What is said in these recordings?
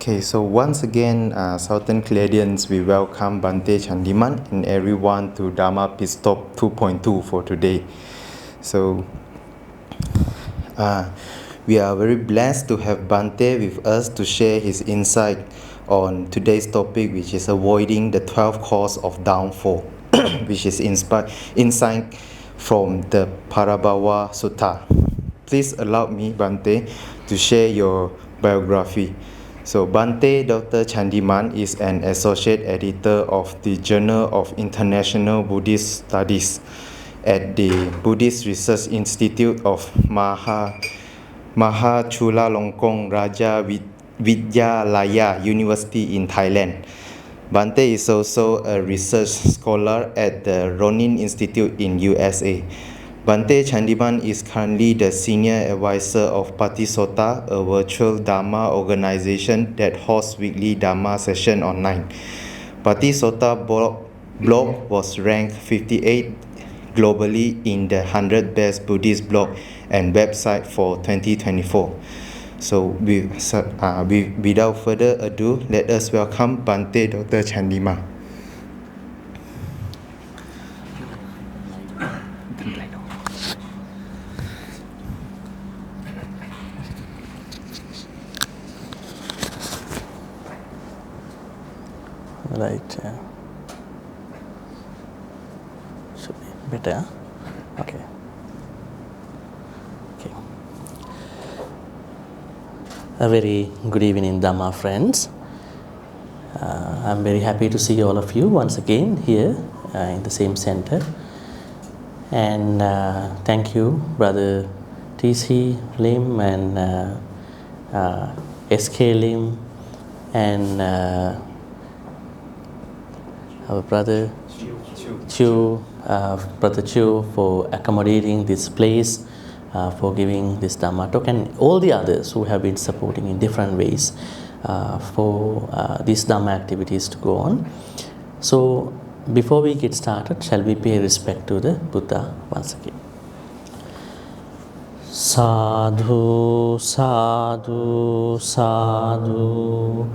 Okay, so once again, Southern Canadians, we welcome Bhante, Chandima and everyone to Dharma Pit Stop 2.2 for today. So, we are very blessed to have Bhante with us to share his insight on today's topic, which is avoiding the 12 cause of downfall, which is insight from the Parābhava Sutta. Please allow me, Bhante, to share your biography. So Bhante Dr. Chandima is an associate editor of the Journal of International Buddhist Studies at the Buddhist Research Institute of Chulalongkorn Raja Vidyalaya University in Thailand. Bhante is also a research scholar at the Ronin Institute in USA. Bhante Chandima is currently the senior advisor of Patisota, a virtual Dharma organization that hosts weekly Dharma sessions online. Patisota blog was ranked 58 globally in the 100 best Buddhist blog and website for 2024. So without further ado, let us welcome Bhante Dr. Chandima. Right. Should be better. Okay. A very good evening, Dhamma friends. I'm very happy to see all of you once again here in the same center. And thank you, Brother T.C. Lim and S.K. Lim and our brother Brother Chu for accommodating this place, for giving this Dhamma talk, and all the others who have been supporting in different ways for these Dhamma activities to go on. So before we get started, shall we pay respect to the Buddha once again? Sadhu, sadhu, sadhu.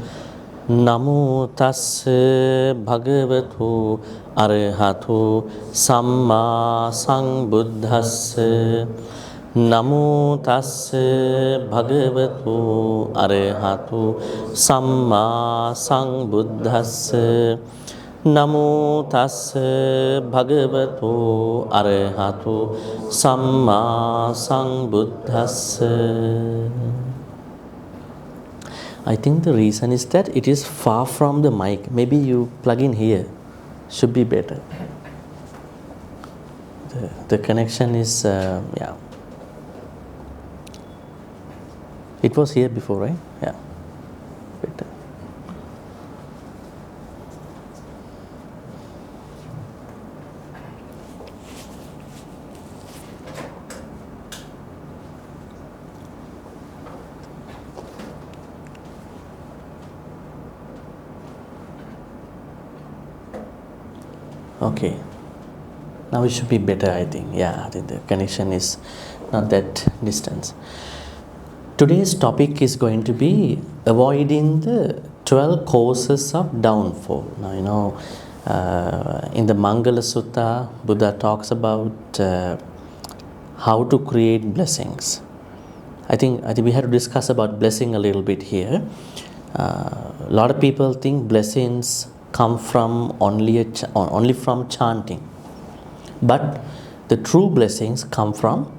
Namo tassa bhagavato arahato samma sambuddhassa. Namo tassa bhagavato arahato samma sambuddhassa. Namo tassa bhagavato arahato samma sambuddhassa. I think the reason is that it is far from the mic. Maybe you plug in here. Should be better. The connection is, yeah. It was here before, right? Yeah. Better. Okay, now it should be better, I think. Yeah, I think the connection is not that distance. Today's topic is going to be avoiding the 12 causes of downfall. Now, you know, in the Mangala Sutta, Buddha talks about how to create blessings. I think we have to discuss about blessing a little bit here. A lot of people think blessings come from only from chanting, but the true blessings come from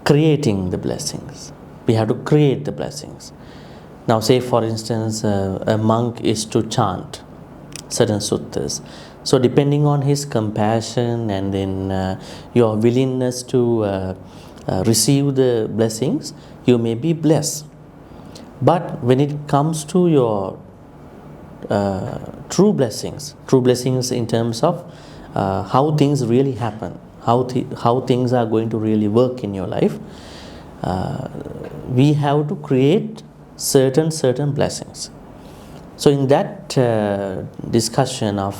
creating the blessings. We have to create the blessings. Now, say for instance, a monk is to chant certain suttas. So, depending on his compassion and then your willingness to receive the blessings, you may be blessed. But when it comes to your true blessings in terms of how things really happen, how things are going to really work in your life, we have to create certain blessings. So in that discussion of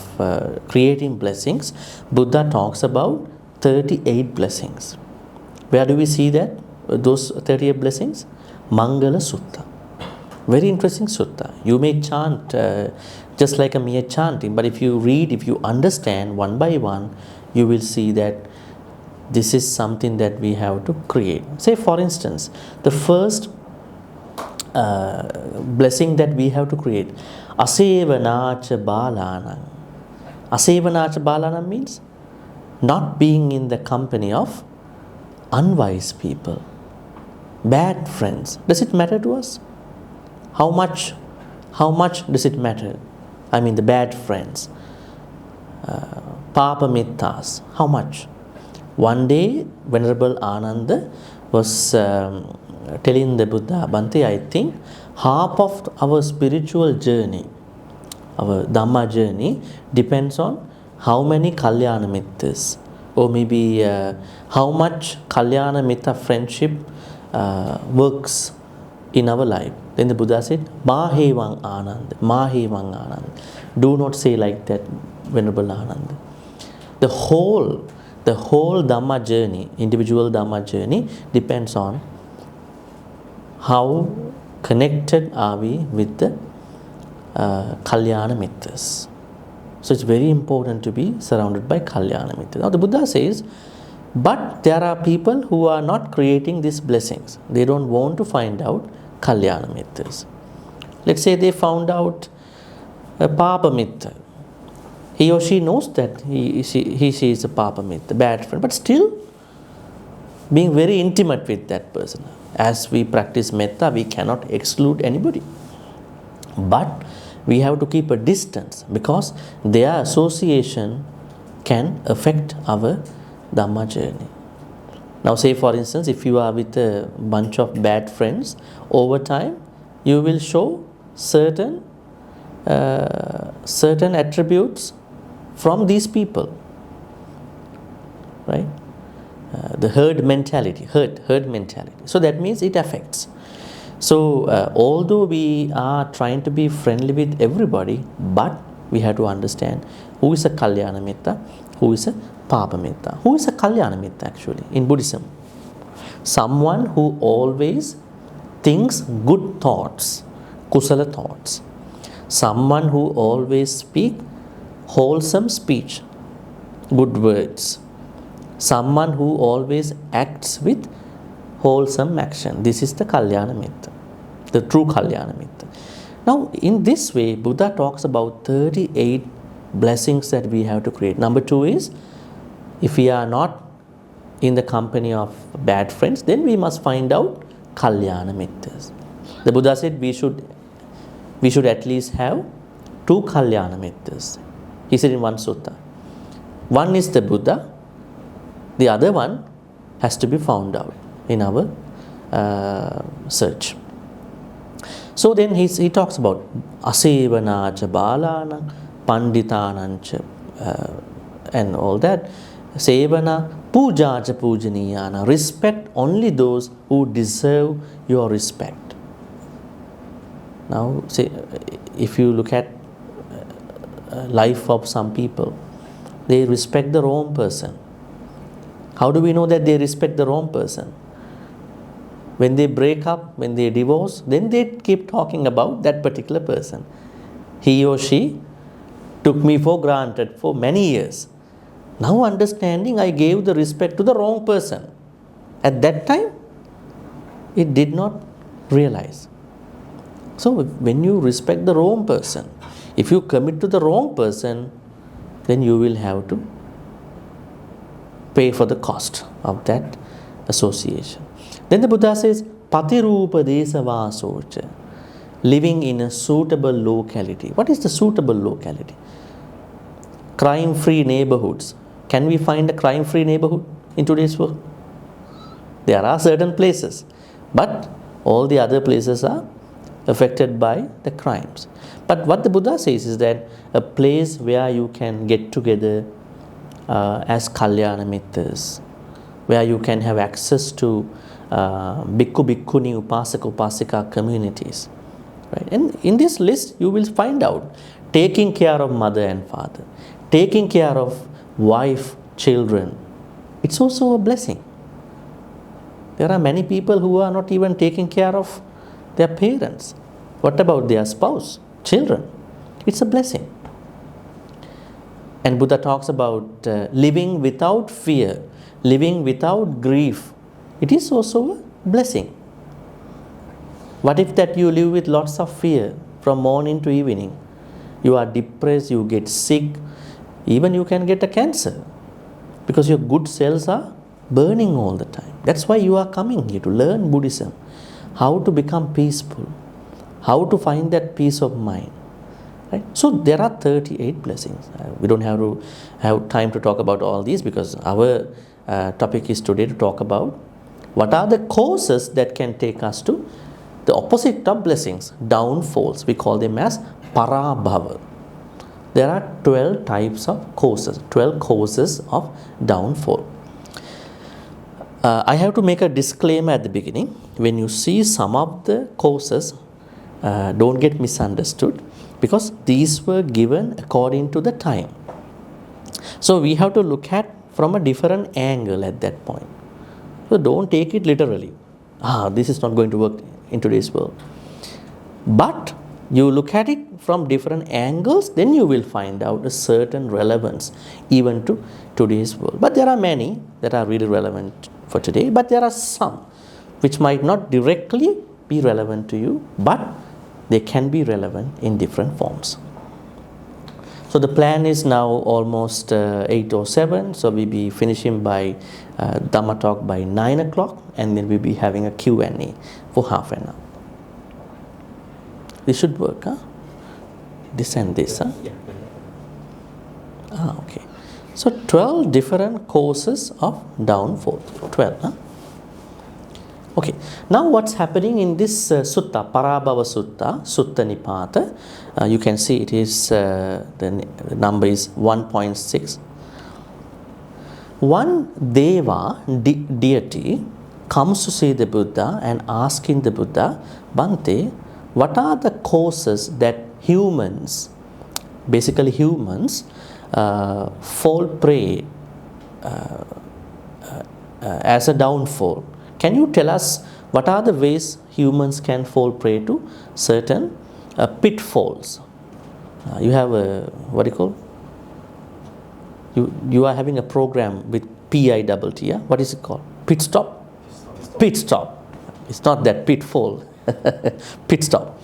creating blessings, Buddha talks about 38 blessings. Where do we see that? Those 38 blessings? Mangala Sutta. Very interesting sutta. You may chant just like a mere chanting, but if you read, if you understand one by one, you will see that this is something that we have to create. Say for instance, the first blessing that we have to create, Asevanacha Balanam. Asevanacha Balanam means not being in the company of unwise people, bad friends. Does it matter to us? How much does it matter? I mean the bad friends, Papa Mittas, how much? One day Venerable Ananda was telling the Buddha, Bhante, I think half of our spiritual journey, our Dhamma journey, depends on how many Kalyana Mittas, or maybe how much Kalyana Mitta friendship works in our life. Then the Buddha said, Mahevang Anand, Mahevang Anand. Do not say like that, Venerable Ananda. The whole Dhamma journey, individual Dhamma journey, depends on how connected are we with the Kalyana Mittas. So it's very important to be surrounded by Kalyana Mittas. Now the Buddha says, but there are people who are not creating these blessings. They don't want to find out Kalyana Mittas. Let's say they found out a Papa Mitta. He or she knows that she is a Papa Mitta, bad friend, but still being very intimate with that person. As we practice Metta, we cannot exclude anybody. But we have to keep a distance because their association can affect our Dhamma journey. Now say for instance, if you are with a bunch of bad friends, over time you will show certain attributes from these people, right? The herd mentality. So that means it affects. So although we are trying to be friendly with everybody, but we have to understand who is a Kalyana Mitta, who is a Papa Mitta. Who is a Kalyana Mitta actually in Buddhism? Someone who always thinks good thoughts, kusala thoughts. Someone who always speaks wholesome speech, good words. Someone who always acts with wholesome action. This is the Kalyana Mitta, the true Kalyana Mitta. Now in this way, Buddha talks about 38 blessings that we have to create. Number 2 is, if we are not in the company of bad friends, then we must find out Kalyana Mittas. The Buddha said we should at least have 2 Kalyana Mittas. He said in one sutta. One is the Buddha, the other one has to be found out in our search. So then he talks about Asevanacha Balana, Panditanancha, and all that. Sevana, Pujacha Pujaniyana. Respect only those who deserve your respect. Now, say, if you look at life of some people, they respect the wrong person. How do we know that they respect the wrong person? When they break up, when they divorce, then they keep talking about that particular person. He or she took me for granted for many years. Now understanding, I gave the respect to the wrong person. At that time, it did not realize. So when you respect the wrong person, if you commit to the wrong person, then you will have to pay for the cost of that association. Then the Buddha says, Patirupa Desavasocha, living in a suitable locality. What is the suitable locality? Crime-free neighborhoods. Can we find a crime-free neighborhood in today's world? There are certain places, but all the other places are affected by the crimes. But what the Buddha says is that a place where you can get together, as Kalyana Mittas, where you can have access to Bhikkhu, Bhikkhuni, Upasaka, Upasika communities. Right? And in this list, you will find out taking care of mother and father, taking care of wife, children. It's also a blessing. There are many people who are not even taking care of their parents. What about their spouse, children? It's a blessing. And Buddha talks about living without fear, living without grief. It is also a blessing. What if that you live with lots of fear from morning to evening? You are depressed, you get sick, even you can get a cancer because your good cells are burning all the time. That's why you are coming here to learn Buddhism, how to become peaceful, how to find that peace of mind. Right? So there are 38 blessings. We don't have to have time to talk about all these because our topic is today to talk about what are the causes that can take us to the opposite of blessings, downfalls. We call them as Parābhava. There are 12 types of causes, 12 causes of downfall. I have to make a disclaimer at the beginning. When you see some of the causes, don't get misunderstood because these were given according to the time. So we have to look at from a different angle at that point. So don't take it literally. This is not going to work in today's world. But you look at it from different angles, then you will find out a certain relevance even to today's world. But there are many that are really relevant for today, but there are some which might not directly be relevant to you, but they can be relevant in different forms. So the plan is now almost 8 or 7, so we'll be finishing by Dhamma talk by 9 o'clock, and then we'll be having a Q&A for half an hour. This should work, huh? This and this, huh? Okay. So 12 different causes of downfall. 12, huh? Okay. Now what's happening in this Sutta, Parābhava Sutta, Sutta Nipata, you can see it is, the number is 1.6. One Deva, deity, comes to see the Buddha and asking the Buddha, Bhante, what are the causes that humans, basically humans, fall prey as a downfall? Can you tell us what are the ways humans can fall prey to certain pitfalls? You have a, what do you call? You are having a program with PITT, yeah? What is it called? Pit stop? Pit stop. It's not that pitfall. Pit stop.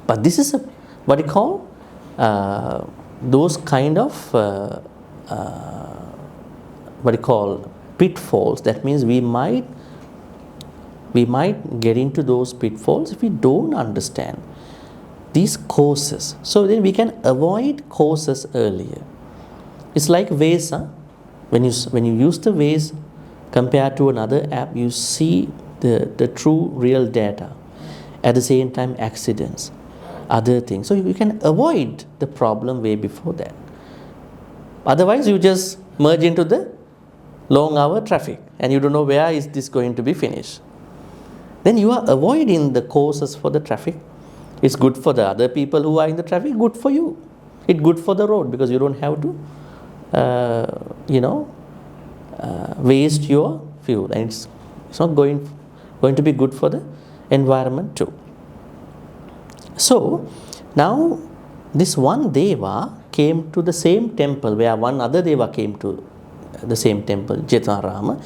But this is a, what do you call? Those kind of, what do you call? Pitfalls. That means we might get into those pitfalls if we don't understand these causes. So then we can avoid causes earlier. It's like Waze, huh? When you use the Waze compared to another app, you see the true real data. At the same time, accidents, other things. So you can avoid the problem way before that. Otherwise, you just merge into the long hour traffic and you don't know where is this going to be finished. Then you are avoiding the causes for the traffic. It's good for the other people who are in the traffic, good for you. It's good for the road because you don't have to, waste your fuel. And it's not going to be good for the environment too. So now this one Deva came to the same temple where one other Deva came to the same temple, Jetanarama.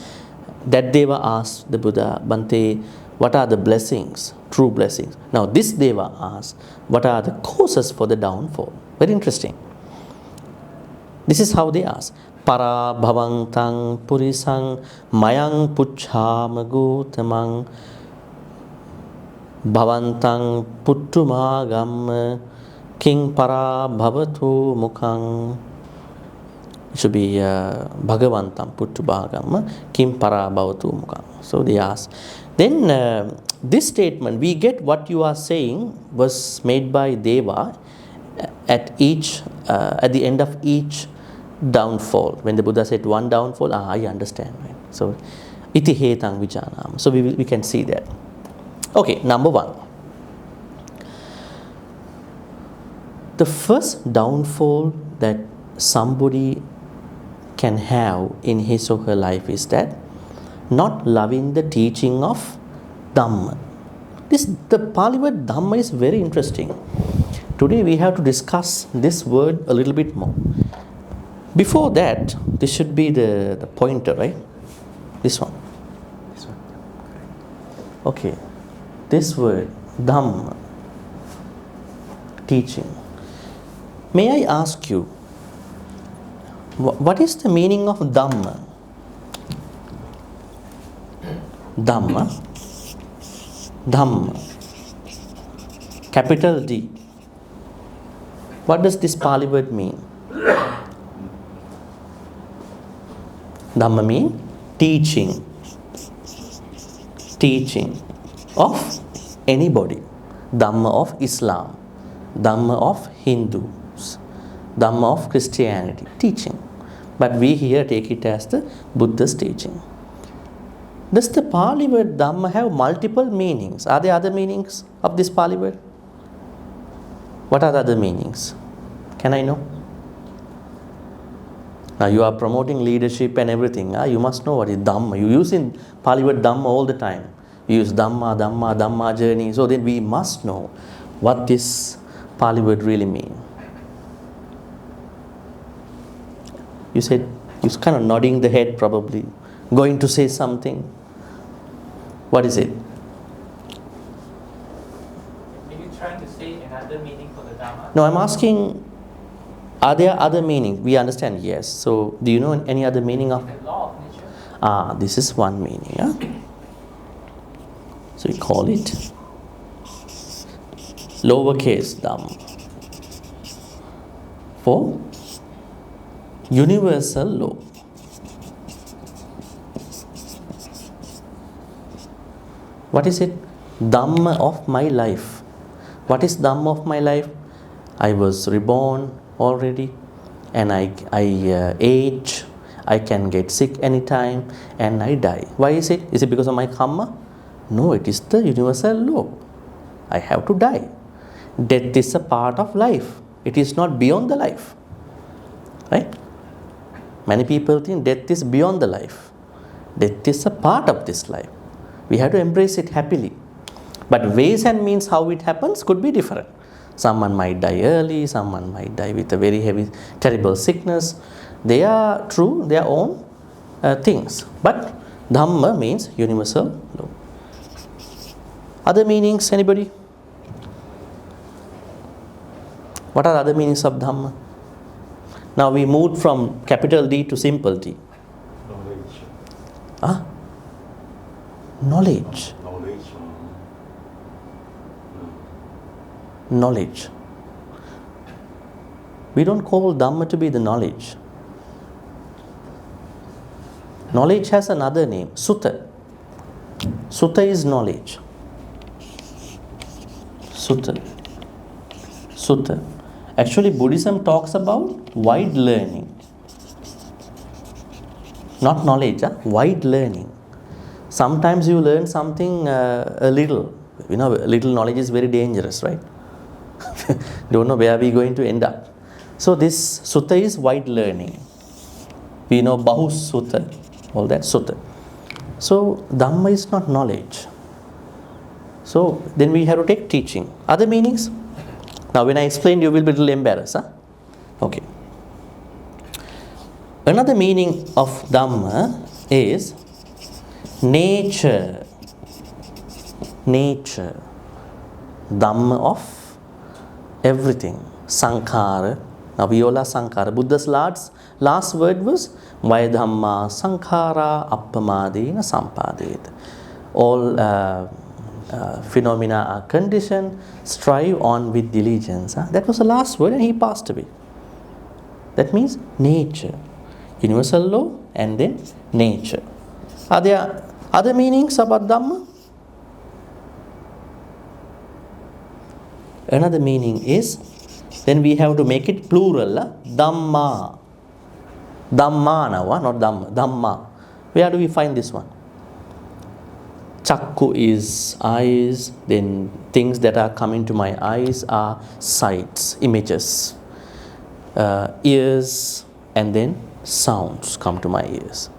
That Deva asked the Buddha, Bhante, what are the blessings, true blessings? Now this Deva asked, what are the causes for the downfall? Very interesting. This is how they ask. Parābhavang tang purisang mayang puchhama gutamang bhavantang puttumagam king parābhavatu mukhang. It should be bhagavantam puttubhagam kim parābhavatu mukhang. So they ask. Then this statement, we get what you are saying was made by Deva at the end of each downfall. When the Buddha said one downfall, I understand. Right? So, iti hetang vijanam. So, we can see that. Okay, number one. The first downfall that somebody can have in his or her life is that not loving the teaching of Dhamma. The Pali word Dhamma is very interesting. Today we have to discuss this word a little bit more. Before that, this should be the pointer, right? This one. Okay. This word, Dhamma, teaching. May I ask you, what is the meaning of Dhamma? Dhamma. Dhamma. Capital D. What does this Pali word mean? Dhamma mean teaching. Teaching of anybody. Dhamma of Islam. Dhamma of Hindus. Dhamma of Christianity. Teaching. But we here take it as the Buddha's teaching. Does the Pali word Dhamma have multiple meanings? Are there other meanings of this Pali word? What are the other meanings? Can I know? Now you are promoting leadership and everything. You must know what is Dhamma. You use in Pali word Dhamma all the time. You use Dhamma journey. So then we must know what this Pali word really means. You said, you're kind of nodding the head probably. Going to say something. What is it? Are you trying to say another meaning for the Dhamma? No, I'm asking, are there other meanings? We understand, yes. So, do you know any other meaning of? The law of nature. This is one meaning. Yeah? So, we call it lowercase Dhamma for universal law. What is it? Dhamma of my life. What is Dhamma of my life? I was reborn already and I age, I can get sick anytime and I die. Why is it? Is it because of my karma? No, it is the universal law. I have to die. Death is a part of life. It is not beyond the life. Right? Many people think death is beyond the life. Death is a part of this life. We have to embrace it happily. But ways and means how it happens could be different. Someone might die early, someone might die with a very heavy, terrible sickness. They are true, their own things. But Dhamma means universal law. Other meanings, anybody? What are other meanings of Dhamma? Now we moved from capital D to simple D. Knowledge. Knowledge. Knowledge. We don't call Dhamma to be the knowledge. Knowledge has another name, Sutta. Sutta is knowledge. Sutta. Sutta. Actually, Buddhism talks about wide learning. Not knowledge, wide learning. Sometimes you learn something a little. You know, a little knowledge is very dangerous, right? Don't know where we're going to end up. So this sutta is wide learning. We know Bahus Sutta, all that sutta. So Dhamma is not knowledge. So then we have to take teaching. Other meanings? Now when I explain, you will be a little embarrassed. Okay. Another meaning of Dhamma is nature. Nature. Dhamma of everything. Sankhara. Now we all are sankhara. Buddha's last word was Vaya Dhamma Sankhara Appamadena Sampadeta. All phenomena are conditioned. Strive on with diligence. That was the last word and he passed away. That means nature. Universal law and then nature. Are there other meanings about Dhamma? Another meaning is, then we have to make it plural, Dhamma. Dhamma now, not Dhamma. Dhamma. Where do we find this one? Chakku is eyes, then things that are coming to my eyes are sights, images. Ears, and then sounds come to my ears.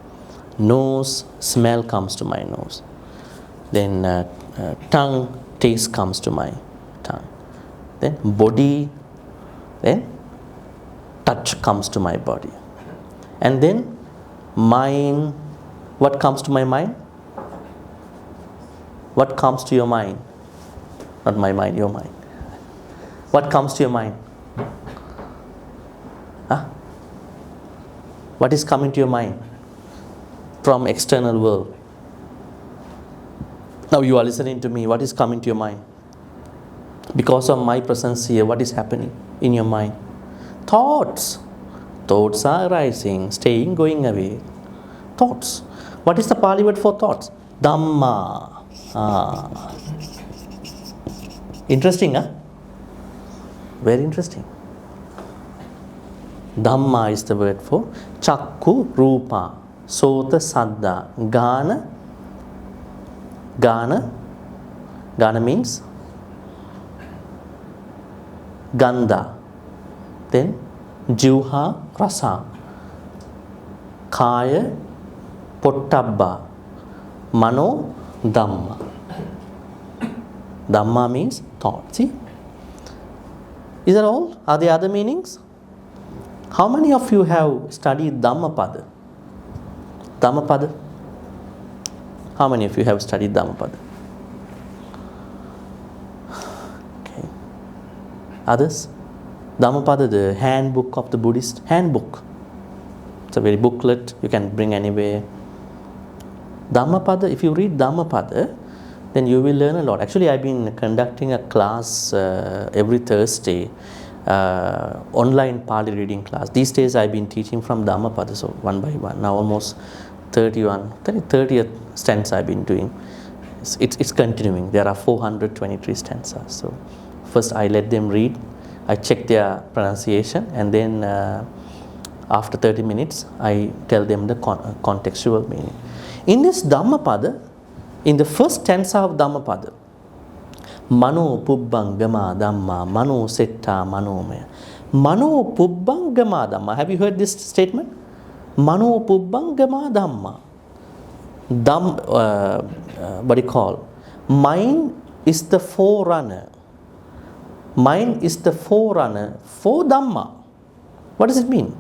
Nose, smell comes to my nose. Then tongue, taste comes to my tongue. Then body, then touch comes to my body. And then mind, what comes to my mind? What comes to your mind? Not my mind, your mind. What comes to your mind? Huh? What is coming to your mind from external world? Now you are listening to me. What is coming to your mind? Because of my presence here, what is happening in your mind? Thoughts. Thoughts are arising, staying, going away. Thoughts. What is the Pali word for thoughts? Dhamma. Interesting, huh? Very interesting. Dhamma is the word for Chakku, Rupa, Sota, Saddha, Gana. Gana means Gandha. Then Juha, Rasa. Kaya, Pottabba. Mano, Dhamma. Dhamma means thought. See? Is that all? Are there other meanings? How many of you have studied Dhammapada? Dhammapada? How many of you have studied Dhammapada? Okay. Others? Dhammapada, the handbook of the Buddhist. Handbook. It's a very booklet you can bring anywhere. Dhammapada, if you read Dhammapada, then you will learn a lot. Actually, I've been conducting a class every Thursday, online Pali reading class. These days I've been teaching from Dhammapada, so one by one. Now almost 30th stanza I've been doing. It's continuing. There are 423 stanzas. So first I let them read, I check their pronunciation, and then after 30 minutes I tell them the contextual meaning. In this Dhammapada, in the first stanza of Dhammapada, Mano Pubbangama Dhamma, Mano Setta Manomaya. Mano Pubbangama Dhamma. Have you heard this statement? Mano Pubbangama Dhamma. What do you call? Mind is the forerunner. Mind is the forerunner for Dhamma. What does it mean?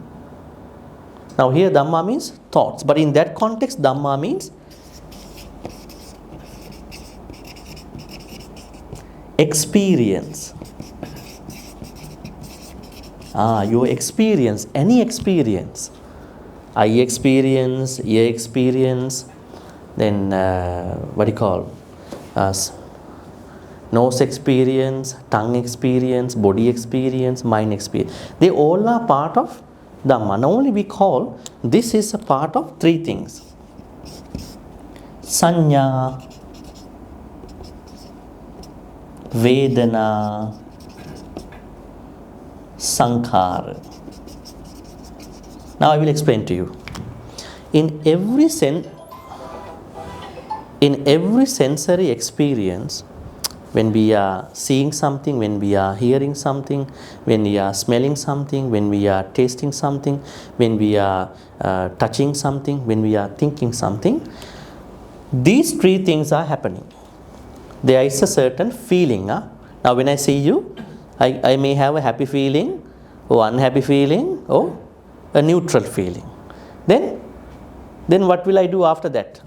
Now here Dhamma means thoughts, but in that context Dhamma means experience. Your experience, any experience. Eye experience, ear experience, then what do you call? Nose experience, tongue experience, body experience, mind experience. They all are part of Dhamma. Now only we call this is a part of three things. Sanya, Vedana, Sankhara. Now I will explain to you. In every sensory experience, when we are seeing something, when we are hearing something, when we are smelling something, when we are tasting something, when we are touching something, when we are thinking something, these three things are happening. There is a certain feeling. Now when I see you, I may have a happy feeling, or unhappy feeling, or a neutral feeling. Then what will I do after that?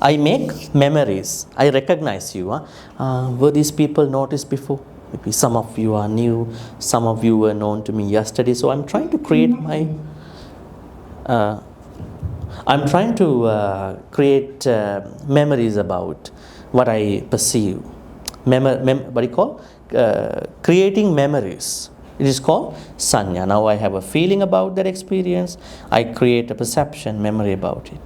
I make memories. I recognize you. Were these people noticed before? Maybe some of you are new, some of you were known to me yesterday. So I'm trying to create my memories about what I perceive. What do you call? Creating memories. It is called sanya. Now I have a feeling about that experience. I create a perception, memory about it.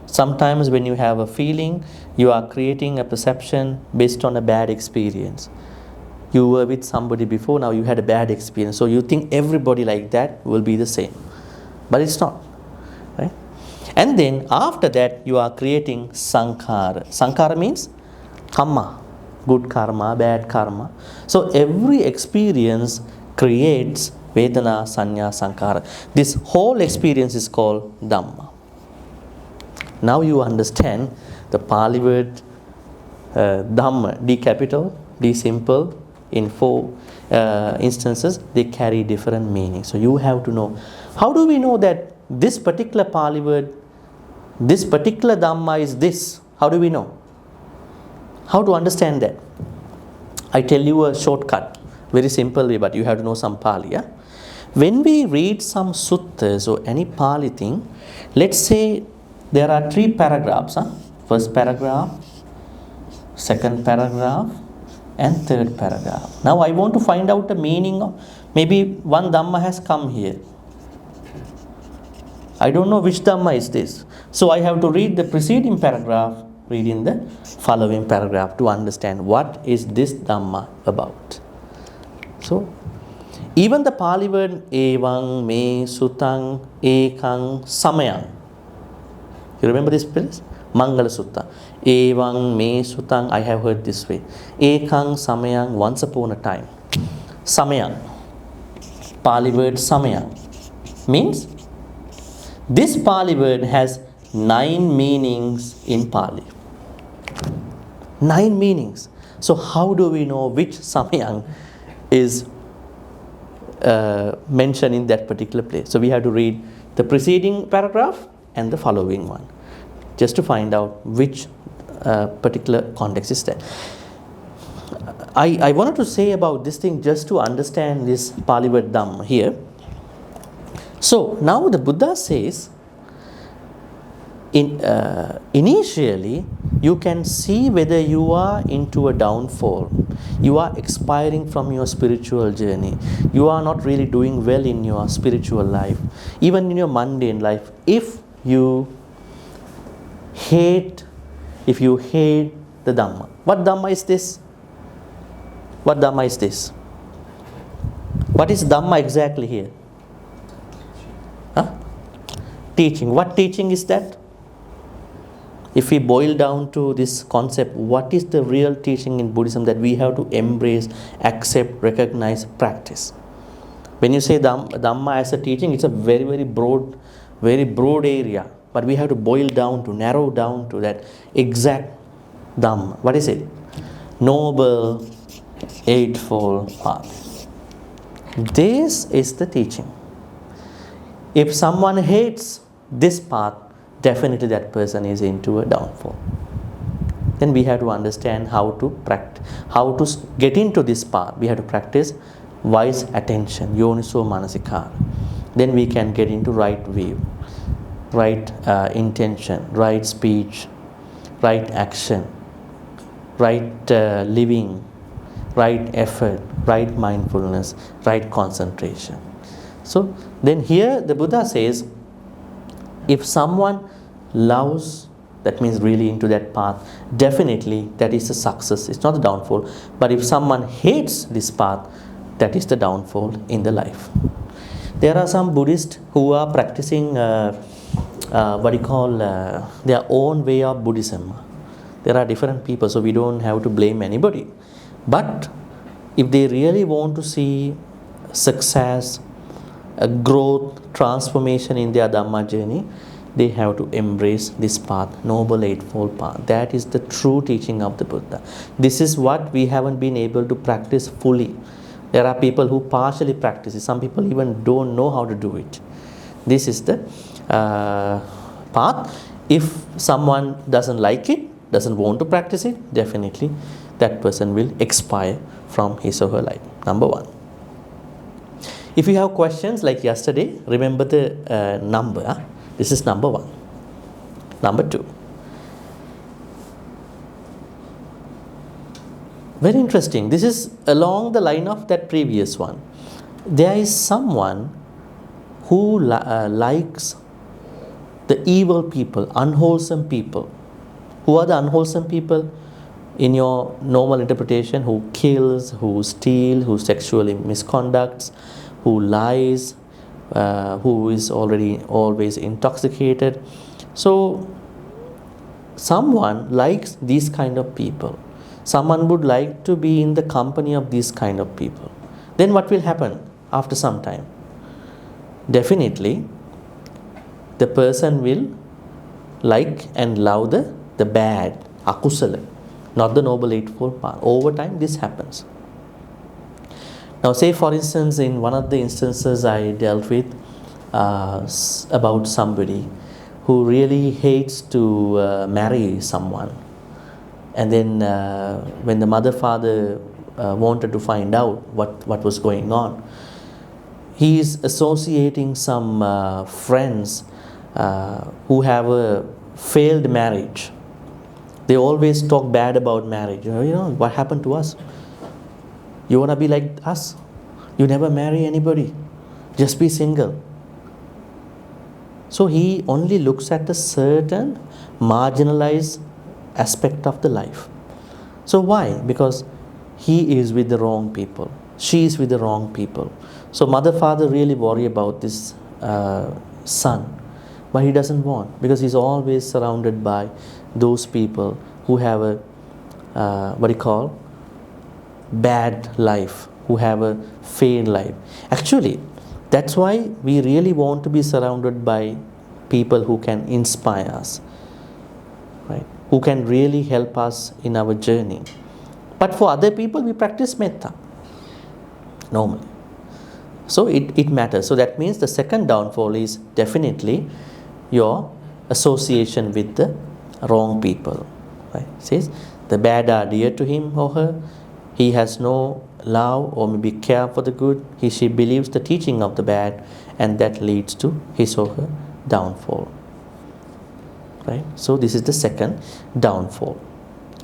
Sometimes when you have a feeling, you are creating a perception based on a bad experience. You were with somebody before, now you had a bad experience. So you think everybody like that will be the same. But it's not. Right? And then after that, you are creating sankhara. Sankhara means karma. Good karma, bad karma. So every experience creates Vedana, Sanya, Sankhara. This whole experience is called Dhamma. Now you understand the Pali word Dhamma, D capital, D simple, in 4 instances, they carry different meanings. So you have to know. How do we know that this particular Pali word, this particular Dhamma is this? How do we know? How to understand that? I tell you a shortcut, very simple way, but you have to know some Pali. Yeah? When we read some suttas or any Pali thing, let's say there are 3 paragraphs. First paragraph, second paragraph, and third paragraph. Now I want to find out the meaning of, maybe one Dhamma has come here. I don't know which Dhamma is this. So I have to read the preceding paragraph, read in the following paragraph to understand what is this Dhamma about. So even the Pali word Evang, Me, Sutang, Ekang, Samayang. You remember this place? Mangala Sutta. Evang, Me, Sutang, I have heard this way. Ekang, Samayang, once upon a time. Samayang. Pali word Samayang means this Pali word has 9 meanings in Pali. 9 meanings. So how do we know which Samayang is mentioned in that particular place? So we have to read the preceding paragraph and the following one, just to find out which particular context is that. I wanted to say about this thing just to understand this Pali word Dhamma here. So now the Buddha says, initially you can see whether you are into a downfall, you are expiring from your spiritual journey, you are not really doing well in your spiritual life, even in your mundane life. If you hate the Dhamma. What Dhamma is this? What Dhamma is this? What is Dhamma exactly here? Teaching. What teaching is that? If we boil down to this concept, what is the real teaching in Buddhism that we have to embrace, accept, recognize, practice? When you say Dhamma as a teaching, it's a very, very broad area. But we have to boil down to, narrow down to that exact Dhamma. What is it? Noble Eightfold Path. This is the teaching. If someone hates this path, definitely that person is into a downfall. Then we have to understand how to practice, how to get into this path. We have to practice wise attention, yoniso manasikara. Then we can get into right view, right intention, right speech, right action, right living, right effort, right mindfulness, right concentration. So then here the Buddha says, if someone loves, that means really into that path, definitely that is a success. It's not the downfall. But if someone hates this path, that is the downfall in the life. There are some Buddhists who are practicing their own way of Buddhism. There are different people, so we don't have to blame anybody. But if they really want to see success, a growth, transformation in their Dhamma journey, they have to embrace this path, Noble Eightfold Path. That is the true teaching of the Buddha. This is what we haven't been able to practice fully. There are people who partially practice it. Some people even don't know how to do it. This is the path. If someone doesn't like it, doesn't want to practice it, definitely that person will expire from his or her life. Number one. If you have questions like yesterday, remember the number. This is number one. Number two. Very interesting. This is along the line of that previous one. There is someone who likes the evil people, unwholesome people. Who are the unwholesome people? in your normal interpretation, who kills, who steals, who sexually misconducts, who lies, who is already always intoxicated. So someone likes these kind of people. Someone would like to be in the company of these kind of people. Then what will happen after some time? Definitely, the person will like and love the bad, akusala, not the noble eightfold path. Over time, this happens. Now, say for instance, in one of the instances I dealt with about somebody who really hates to marry someone, and then when the mother father wanted to find out what was going on, he is associating some friends who have a failed marriage. They always talk bad about marriage. You know what happened to us? You want to be like us? You never marry anybody. Just be single. So he only looks at a certain marginalized aspect of the life. So why? Because he is with the wrong people. She is with the wrong people. So mother, father really worry about this son. But he doesn't want, because he's always surrounded by those people who have a bad life, who have a failed life. Actually, that's why we really want to be surrounded by people who can inspire us, right? Who can really help us in our journey. But for other people, we practice metta normally. So it matters. So that means the second downfall is definitely your association with the wrong people. Right? It says the bad are dear to him or her. He has no love or maybe care for the good. She believes the teaching of the bad, and that leads to his or her downfall. Right? So this is the second downfall.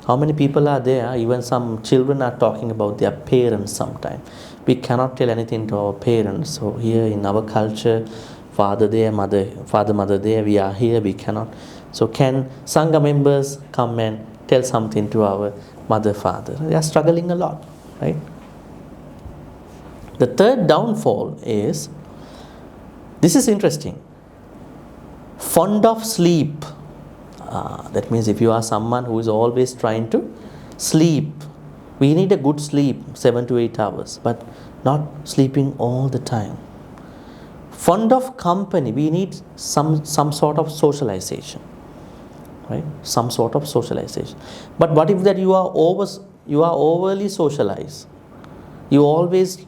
How many people are there? Even some children are talking about their parents sometimes. We cannot tell anything to our parents. So here in our culture, father there, mother there, we are here, we cannot. So can Sangha members come and tell something to our mother, father? They are struggling a lot, right? The third downfall is, this is interesting, fond of sleep. That means if you are someone who is always trying to sleep, we need a good sleep, 7 to 8 hours, but not sleeping all the time. Fond of company, we need some sort of socialization, right? Some sort of socialization. But what if that you are overly socialized? You always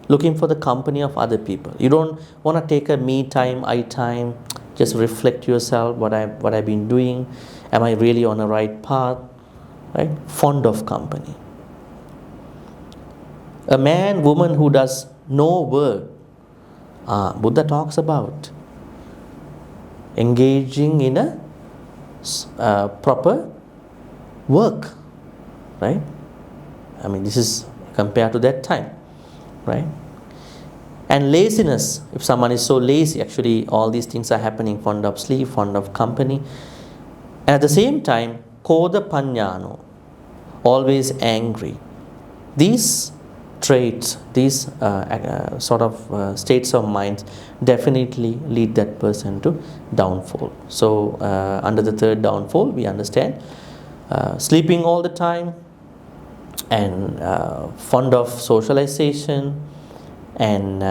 looking for the company of other people. You don't want to take a me time, I time, just reflect yourself, what I've been doing. Am I really on the right path? Right? Fond of company. A man, woman who does no work. Buddha talks about engaging in a proper work, right? I mean, this is compared to that time, right? And laziness, if someone is so lazy, actually all these things are happening, fond of sleep, fond of company. And at the same time, koda panyano, always angry. These traits, these states of mind definitely lead that person to downfall. So under the third downfall, we understand sleeping all the time, and fond of socialization, and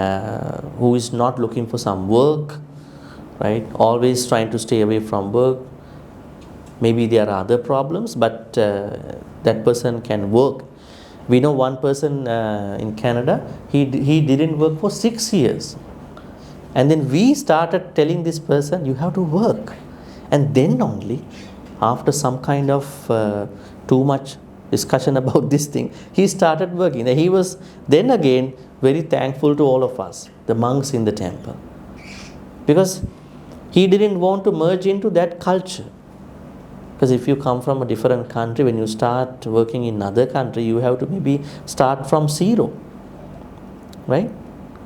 who is not looking for some work, right? Always trying to stay away from work. Maybe there are other problems, but that person can work. We know one person in Canada, he didn't work for 6 years. And then we started telling this person, you have to work. And then only, after some kind of too much discussion about this thing, he started working. And he was then again very thankful to all of us, the monks in the temple. Because he didn't want to merge into that culture. Because if you come from a different country, when you start working in another country, you have to maybe start from zero, right?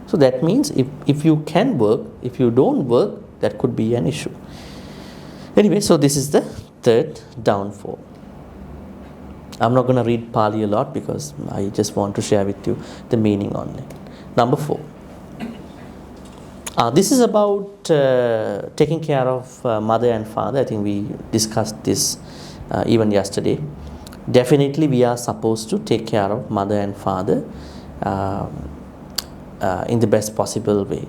So that means if you can work, if you don't work, that could be an issue. Anyway, so this is the third downfall. I'm not going to read Pali a lot because I just want to share with you the meaning only. Number 4. This is about taking care of mother and father. I think we discussed this even yesterday. Definitely we are supposed to take care of mother and father in the best possible way.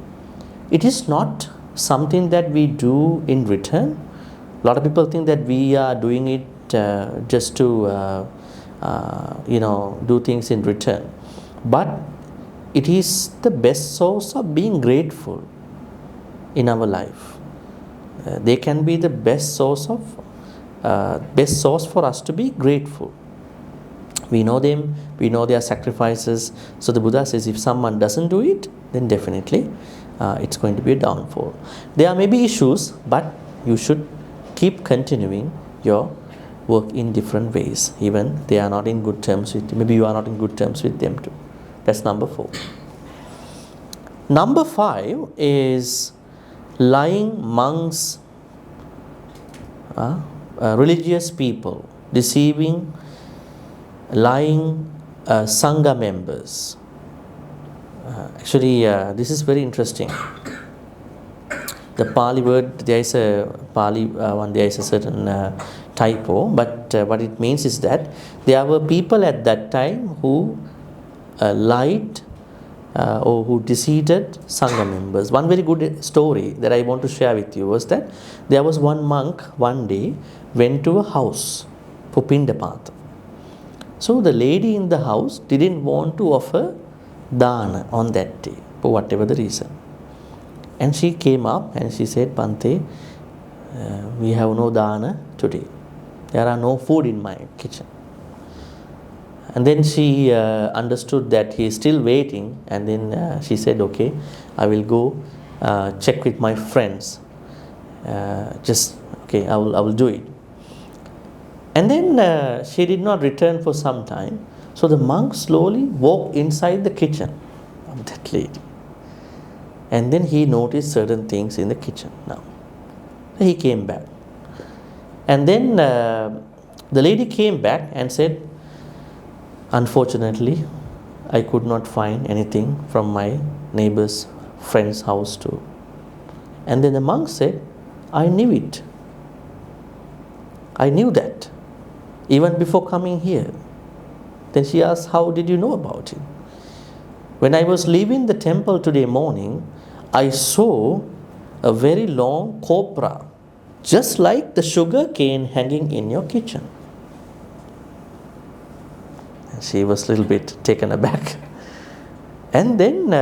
It is not something that we do in return. A lot of people think that we are doing it just to do things in return. But it is the best source of being grateful in our life. They can be the best source for us to be grateful. We know them, we know their sacrifices. So the Buddha says if someone doesn't do it, then definitely it's going to be a downfall. There may be issues, but you should keep continuing your work in different ways, even they are not in good terms with you. Maybe you are not in good terms with them too. That's number 4. Number 5 is lying monks, religious people, deceiving, lying Sangha members. Actually, this is very interesting. The Pali word, there is a Pali one, there is a certain typo, but what it means is that there were people at that time who lied or who deceived Sangha members. One very good story that I want to share with you was that there was one monk one day went to a house for Pindapata. So the lady in the house didn't want to offer dana on that day for whatever the reason. And she came up and she said, Bhante, we have no dana today. There are no food in my kitchen. And then she understood that he is still waiting, and then she said, okay, I will go check with my friends. I will do it. And then she did not return for some time. So the monk slowly walked inside the kitchen of that lady. And then he noticed certain things in the kitchen. Now, he came back. And then the lady came back and said, unfortunately, I could not find anything from my neighbor's friend's house too. And then the monk said, I knew it. I knew that even before coming here. Then she asked, how did you know about it? When I was leaving the temple today morning, I saw a very long cobra, just like the sugar cane hanging in your kitchen. And she was a little bit taken aback. And then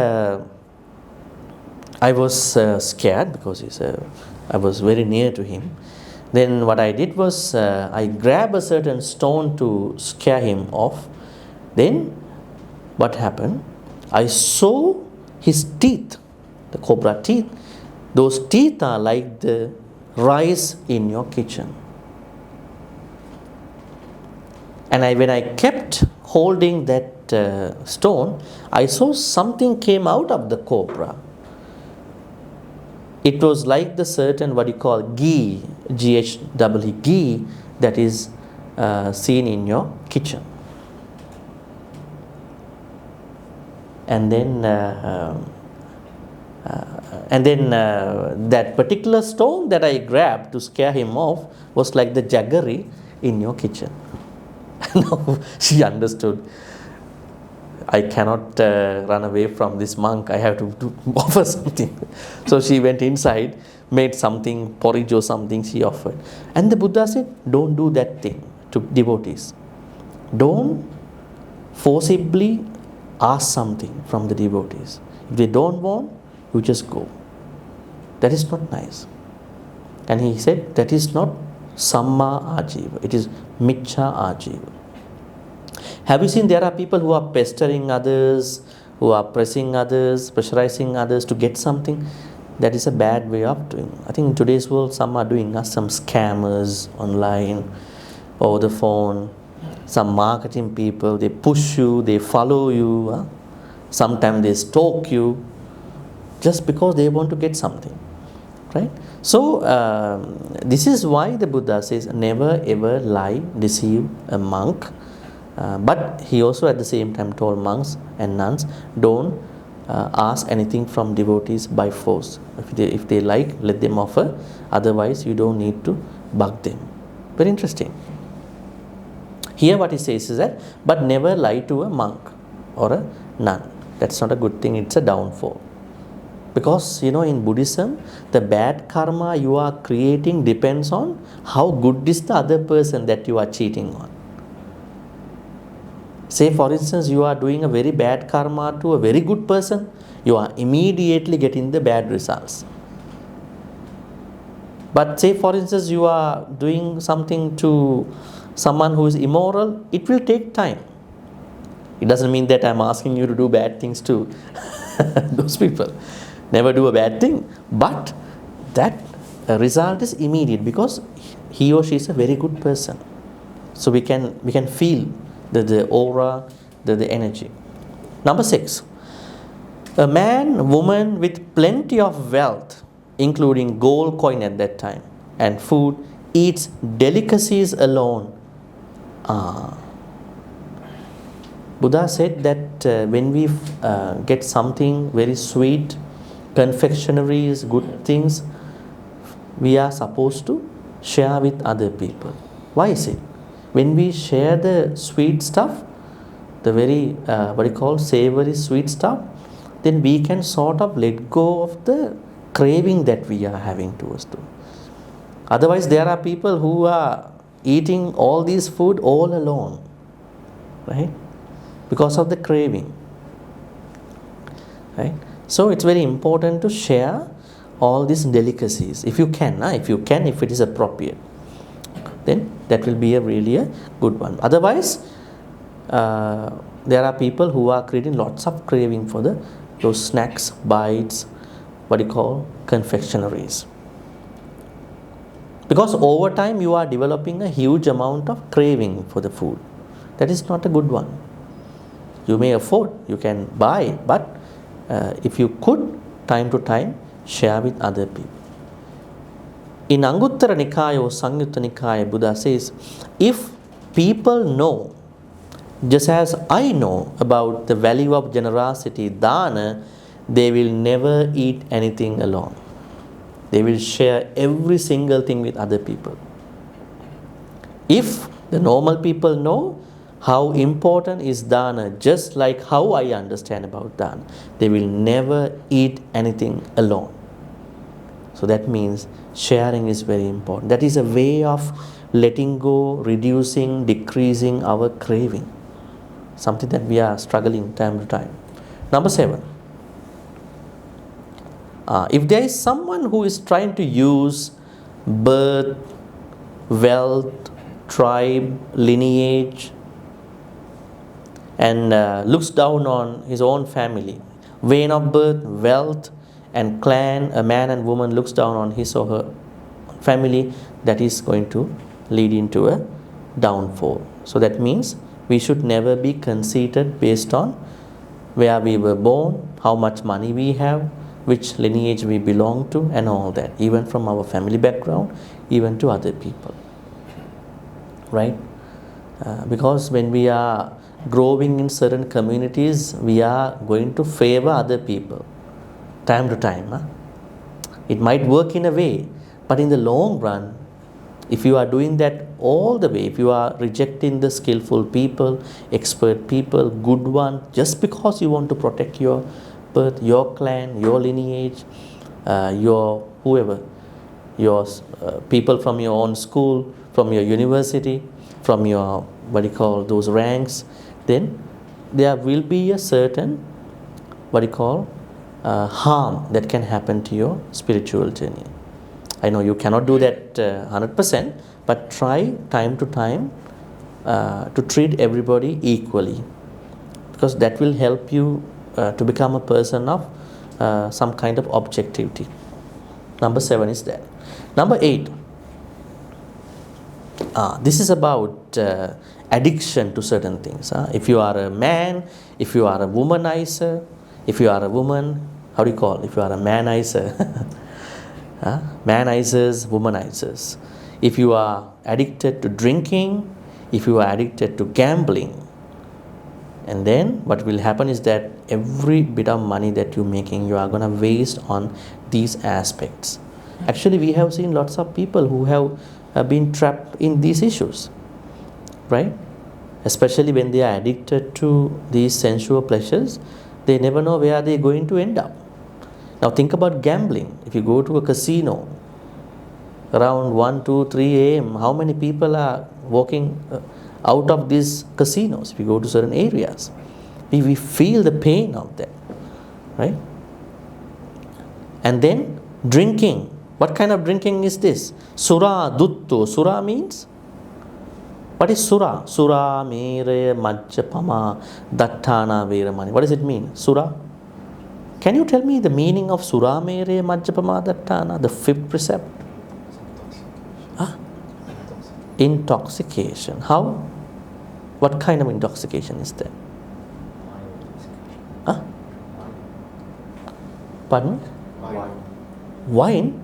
I was scared because I was very near to him. Then what I did was I grabbed a certain stone to scare him off. Then what happened? I saw his teeth, the cobra teeth. Those teeth are like the rice in your kitchen. And when I kept holding that stone, I saw something came out of the cobra. It was like the certain what you call ghee, G-H-E-E, ghee that is seen in your kitchen. And then that particular stone that I grabbed to scare him off was like the jaggery in your kitchen. Now she understood. I cannot run away from this monk. I have to offer something. So she went inside, made something, porridge or something she offered. And the Buddha said, don't do that thing to devotees. Don't forcibly ask something from the devotees. If they don't want, you just go. That is not nice. And he said, that is not samma ajiva. It is miccha ajiva. Have you seen there are people who are pestering others, who are pressing others, pressurizing others to get something? That is a bad way of doing. I think in today's world, some are doing some scammers online, over the phone, some marketing people, they push you, they follow you, sometimes they stalk you, just because they want to get something, right? So, this is why the Buddha says, never ever lie, deceive a monk, But he also at the same time told monks and nuns, don't ask anything from devotees by force. If they like, let them offer. Otherwise, you don't need to bug them. Very interesting. Here what he says is that, but never lie to a monk or a nun. That's not a good thing, it's a downfall. Because in Buddhism, the bad karma you are creating depends on how good is the other person that you are cheating on. Say for instance, you are doing a very bad karma to a very good person, you are immediately getting the bad results. But say for instance, you are doing something to someone who is immoral, it will take time. It doesn't mean that I'm asking you to do bad things to those people. Never do a bad thing. But that result is immediate because he or she is a very good person. So we can feel the aura, the energy. Number 6. A man, woman with plenty of wealth, including gold coin at that time, and food, eats delicacies alone. Buddha said that when we get something very sweet, confectionaries, good things, we are supposed to share with other people. Why is it? When we share the sweet stuff, the very savory sweet stuff, then we can sort of let go of the craving that we are having towards them. Otherwise, there are people who are eating all these food all alone, right? Because of the craving, right? So it's very important to share all these delicacies if you can, if it is appropriate, then that will be really a good one. Otherwise, there are people who are creating lots of craving for those snacks, bites, confectionaries. Because over time you are developing a huge amount of craving for the food. That is not a good one. You may afford, you can buy, but if you could, time to time, share with other people. In Anguttara Nikaya or Samyutta Nikaya, Buddha says, if people know, just as I know about the value of generosity, dana, they will never eat anything alone. They will share every single thing with other people. If the normal people know how important is dana, just like how I understand about dana, they will never eat anything alone. So that means sharing is very important. That is a way of letting go, reducing, decreasing our craving. Something that we are struggling time to time. Number 7. If there is someone who is trying to use birth, wealth, tribe, lineage, and looks down on his own family, vein of birth, wealth, and clan, a man and woman looks down on his or her family, that is going to lead into a downfall. So that means we should never be conceited based on where we were born, how much money we have, which lineage we belong to, and all that, even from our family background, even to other people, right? Because when we are growing in certain communities, we are going to favor other people time to time. It might work in a way, but in the long run, if you are doing that all the way, if you are rejecting the skillful people, expert people, good one, just because you want to protect your birth, your clan, your lineage, your whoever, your people from your own school, from your university, from your those ranks, then there will be a certain harm that can happen to your spiritual journey. I know you cannot do that 100%, but try time to time to treat everybody equally, because that will help you to become a person of some kind of objectivity. Number 7 is that. Number 8, this is about addiction to certain things. If you are a man, if you are a womanizer, if you are a woman, if you are a manizer, manizers, womanizers. If you are addicted to drinking, if you are addicted to gambling, And then what will happen is that every bit of money that you're making, you are going to waste on these aspects. Actually, we have seen lots of people who have been trapped in these issues, right? Especially when they are addicted to these sensual pleasures, they never know where they're going to end up. Now think about gambling. If you go to a casino around 1, 2, 3 a.m., how many people are walking out of these casinos? If you go to certain areas, we feel the pain of that, right? And then drinking. What kind of drinking is this? Sura dutto. Sura means? What is sura? Sura, mere, majjapama, dattana, veramani. What does it mean? Sura? Can you tell me the meaning of sura, mere, majjapama, dattana, the fifth precept? Huh? Intoxication. How? What kind of intoxication is that? Huh? Pardon me? Wine?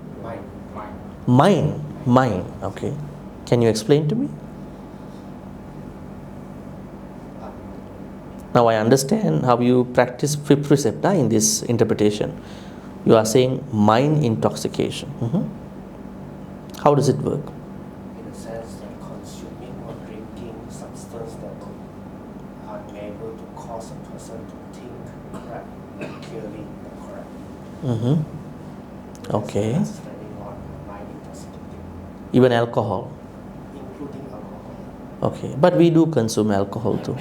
Mine. Okay. Can you explain to me? Now I understand how you practice fifth precept in this interpretation. You are saying mind intoxication. How does it work? In the sense that consuming or drinking substance that are able to cause a person to think correct, clearly correct. Okay. Understanding on mind intoxicating, Even alcohol. including alcohol. Okay. But we do consume alcohol too.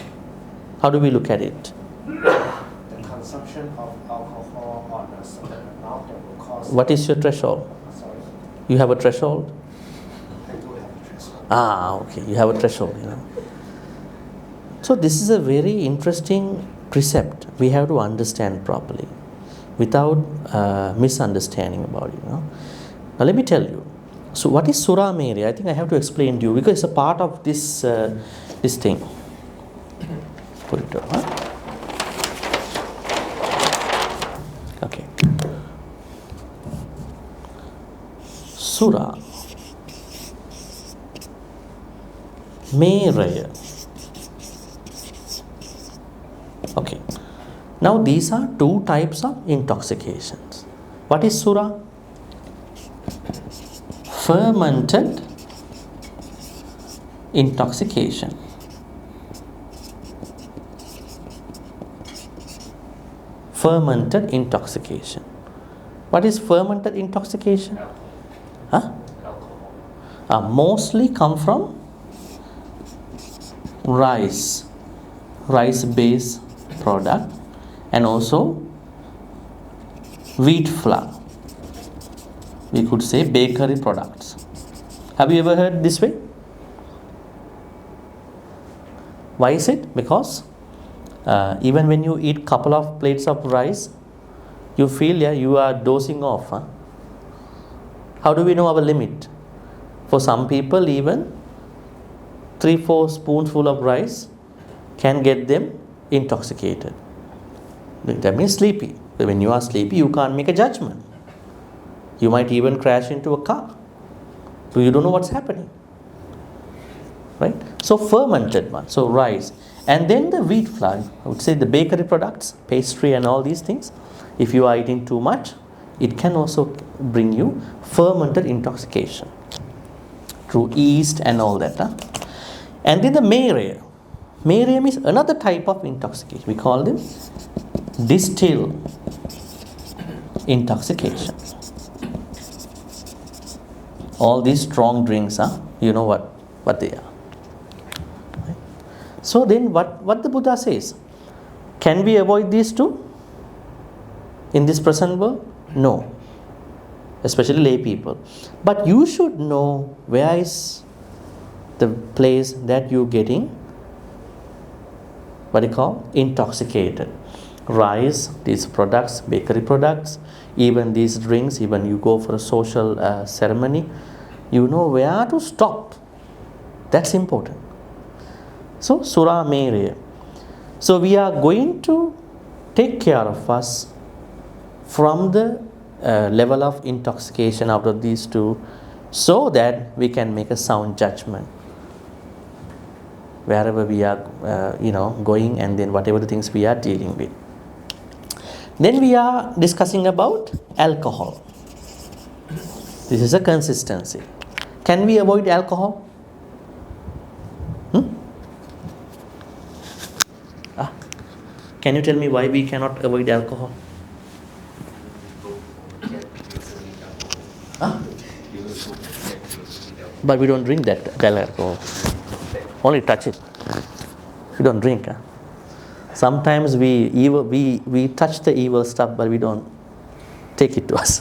How do we look at it? The consumption of alcohol on a certain amount that will cause. What is your threshold? Sorry, You have a threshold? I do have a threshold. Okay. You have a threshold. So this is a very interesting precept. We have to understand properly, without misunderstanding about it. Now let me tell you. So what is Sura Mere? I think I have to explain to you because it's a part of this this thing. Put it down. Okay. Sura Mere. Okay. Now these are two types of intoxications. What is Sura? Fermented intoxication. Fermented intoxication. What is fermented intoxication? Huh? Mostly come from rice based product, and also wheat flour. We could say bakery products. Have you ever heard this way? Why is it? Because even when you eat couple of plates of rice, you feel you are dosing off. How do we know our limit? For some people, even 3-4 spoonful of rice can get them intoxicated. That means sleepy. When you are sleepy, you can't make a judgment. You might even crash into a car. So you don't know what's happening. Right? So fermented one, so rice. And then the wheat flour, I would say the bakery products, pastry and all these things. If you are eating too much, it can also bring you fermented intoxication through yeast and all that. And then the mere. Mere means another type of intoxication. We call them distilled intoxication. All these strong drinks, you know what they are. Right? So then what the Buddha says? Can we avoid these two in this present world? No. Especially lay people. But you should know where is the place that you're getting what they call intoxicated. Rice, these products, bakery products, even these drinks, even you go for a social ceremony, you know where to stop. That's important. So Sura Mere. So we are going to take care of us from the level of intoxication out of these two, so that we can make a sound judgment. wherever we are, going, and then whatever the things we are dealing with. Then we are discussing about alcohol. This is a consistency. Can we avoid alcohol? Can you tell me why we cannot avoid alcohol? But we don't drink that alcohol. Only touch it. We don't drink. Sometimes we touch the evil stuff, but we don't take it to us.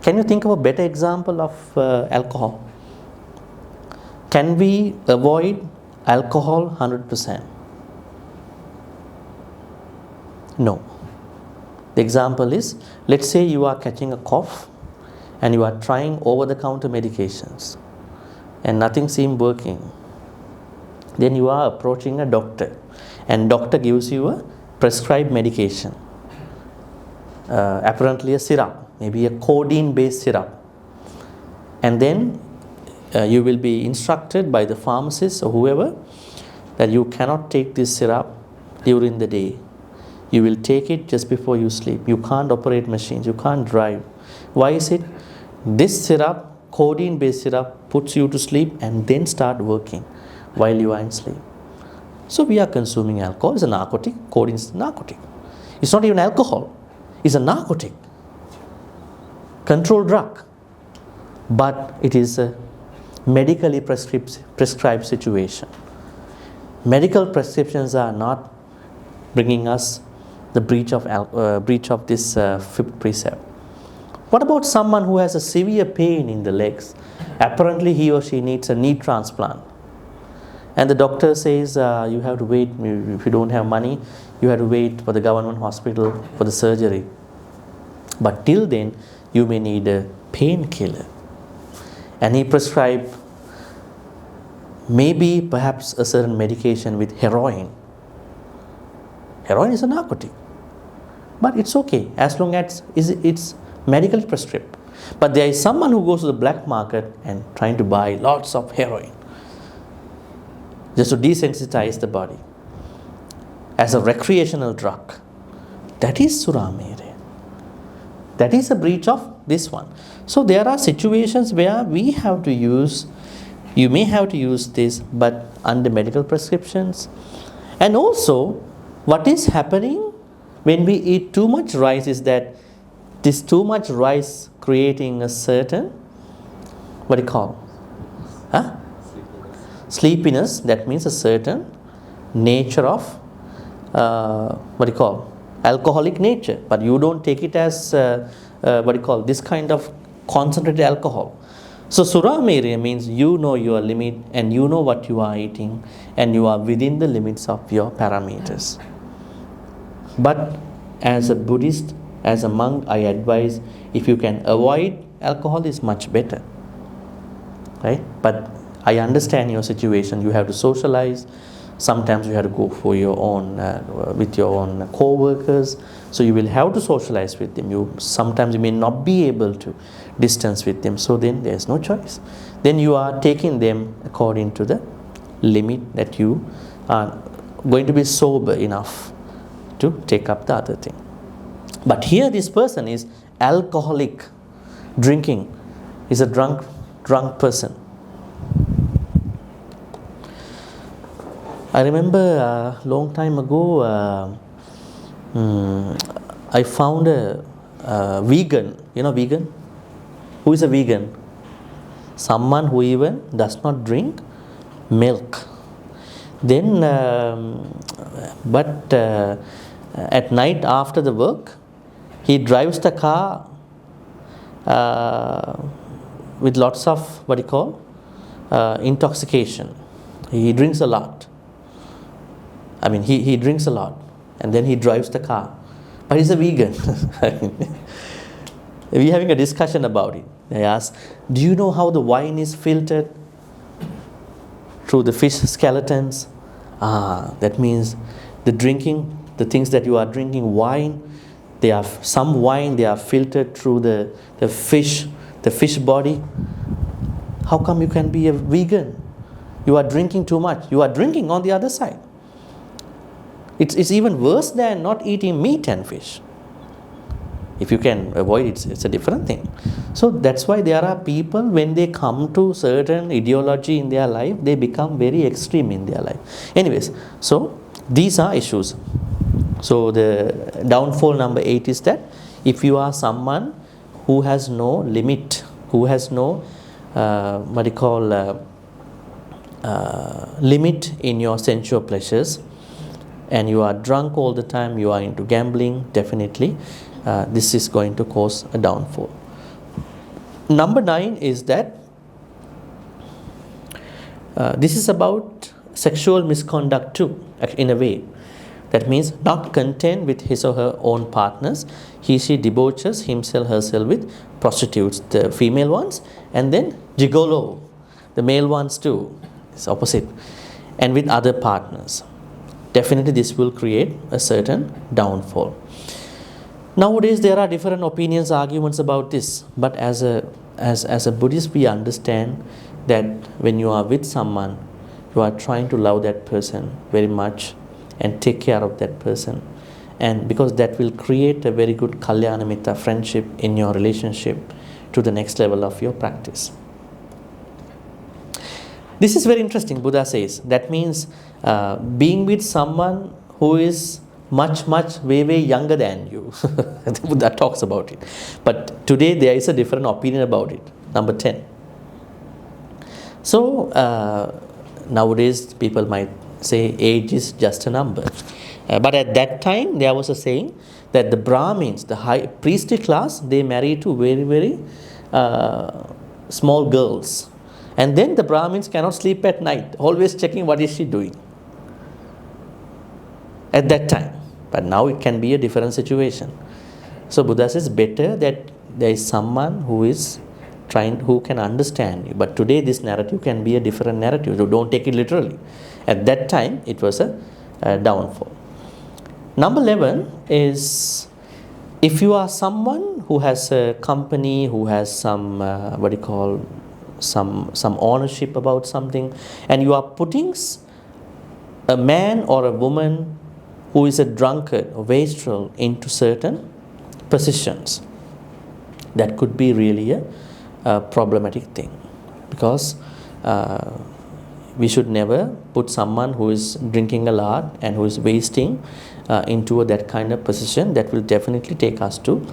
Can you think of a better example of alcohol? Can we avoid alcohol 100%? No. The example is, let's say you are catching a cough and you are trying over-the-counter medications and nothing seems working. Then you are approaching a doctor and doctor gives you a prescribed medication, apparently a syrup, maybe a codeine-based syrup. And then you will be instructed by the pharmacist or whoever that you cannot take this syrup during the day. You will take it just before you sleep. You can't operate machines, you can't drive. Why is it? This syrup, codeine-based syrup, puts you to sleep and then start working while you are in sleep. So we are consuming alcohol. It's a narcotic. Codeine is a narcotic. It's not even alcohol. It's a narcotic. Controlled drug. But it is a medically prescribed situation. Medical prescriptions are not bringing us the breach of this fifth precept. What about someone who has a severe pain in the legs? Apparently he or she needs a knee transplant. And the doctor says you have to wait, if you don't have money, you have to wait for the government hospital for the surgery. But till then, you may need a painkiller. And he prescribed maybe perhaps a certain medication with heroin. Heroin is a narcotic. But it's okay as long as it's medically prescribed. But there is someone who goes to the black market and trying to buy lots of heroin just to desensitize the body as a recreational drug. That is suramere. That is a breach of this one. So there are situations where we have to use, you may have to use this, but under medical prescriptions. And also, what is happening when we eat too much rice is that this too much rice creating a certain, what do you call? Sleepiness. That means a certain nature of, alcoholic nature. But you don't take it as, this kind of concentrated alcohol. So suramere means you know your limit and you know what you are eating and you are within the limits of your parameters. But as a Buddhist, as a monk, I advise if you can avoid alcohol is much better. Right? But I understand your situation. You have to socialize. Sometimes you have to go for your own, with your own co-workers. So you will have to socialize with them. Sometimes you may not be able to distance with them. So then there's no choice. Then you are taking them according to the limit that you are going to be sober enough to take up the other thing. But here this person is alcoholic, drinking, is a drunk person. I remember a long time ago, I found a vegan. You know vegan? Who is a vegan? Someone who even does not drink milk. Then, at night after the work, he drives the car with lots of intoxication. He drinks a lot. He drinks a lot and then he drives the car. But he's a vegan. We're having a discussion about it. I asked, do you know how the wine is filtered? Through the fish skeletons. That means the things that you are drinking, wine, they are filtered through the fish body. How come you can be a vegan? You are drinking too much. You are drinking on the other side. It's even worse than not eating meat and fish. If you can avoid it, it's a different thing. So that's why there are people, when they come to certain ideology in their life, they become very extreme in their life. Anyways, so these are issues. So the downfall number 8 is that if you are someone who has no limit, who has no limit in your sensual pleasures, and you are drunk all the time, you are into gambling, definitely this is going to cause a downfall. Number 9 is that this is about sexual misconduct too, in a way. That means not content with his or her own partners, she debauches himself herself with prostitutes, the female ones, and then gigolo, the male ones too, it's opposite, and with other partners. Definitely this will create a certain downfall. Nowadays there are different opinions, arguments about this, but as a Buddhist we understand that when you are with someone, you are trying to love that person very much and take care of that person, and because that will create a very good kalyana mitta, friendship in your relationship to the next level of your practice. This is very interesting, Buddha says. That means being with someone who is much way younger than you. Buddha talks about it. But today there is a different opinion about it. Number 10. So nowadays people might say age is just a number. But at that time there was a saying that the Brahmins, the high priestly class, they married to very small girls. And then the Brahmins cannot sleep at night, always checking what is she doing. At that time. But now it can be a different situation. So Buddha says better that there is someone who can understand you. But today this narrative can be a different narrative. So don't take it literally. At that time it was a downfall. Number 11 is if you are someone who has a company, who has some some ownership about something, and you are putting a man or a woman who is a drunkard or wastrel into certain positions, that could be really a problematic thing, because we should never put someone who is drinking a lot and who is wasting into that kind of position. That will definitely take us to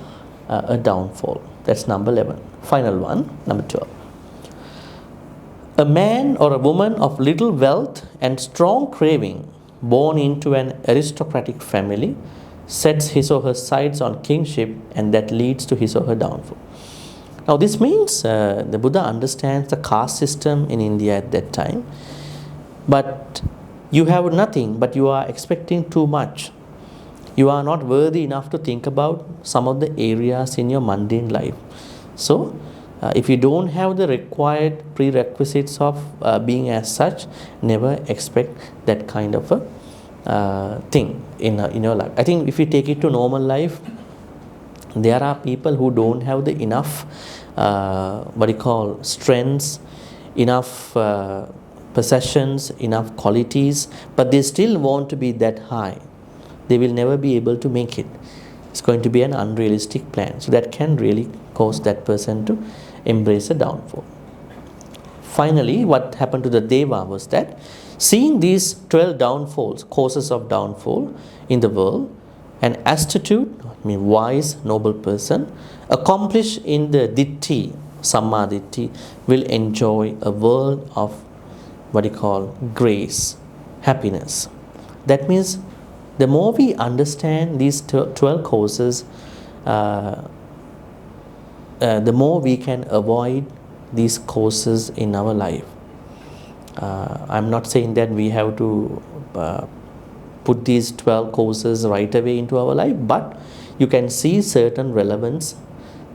a downfall. That's number 11. Final one, number 12. A man or a woman of little wealth and strong craving, born into an aristocratic family, sets his or her sights on kingship, and that leads to his or her downfall. Now this means the Buddha understands the caste system in India at that time, but you have nothing, but you are expecting too much. You are not worthy enough to think about some of the areas in your mundane life. So if you don't have the required prerequisites of being as such, never expect that kind of a thing in your life. I think if you take it to normal life, there are people who don't have the enough strengths, enough possessions, enough qualities, but they still want to be that high. They will never be able to make it. It's going to be an unrealistic plan. So that can really cause that person to embrace a downfall. Finally, what happened to the Deva was that, seeing these 12 downfalls, causes of downfall in the world, an astute, wise, noble person, accomplished in the Ditti, Samma Ditti, will enjoy a world of grace, happiness. That means the more we understand these 12 causes, the more we can avoid these causes in our life. I'm not saying that we have to put these 12 causes right away into our life, but you can see certain relevance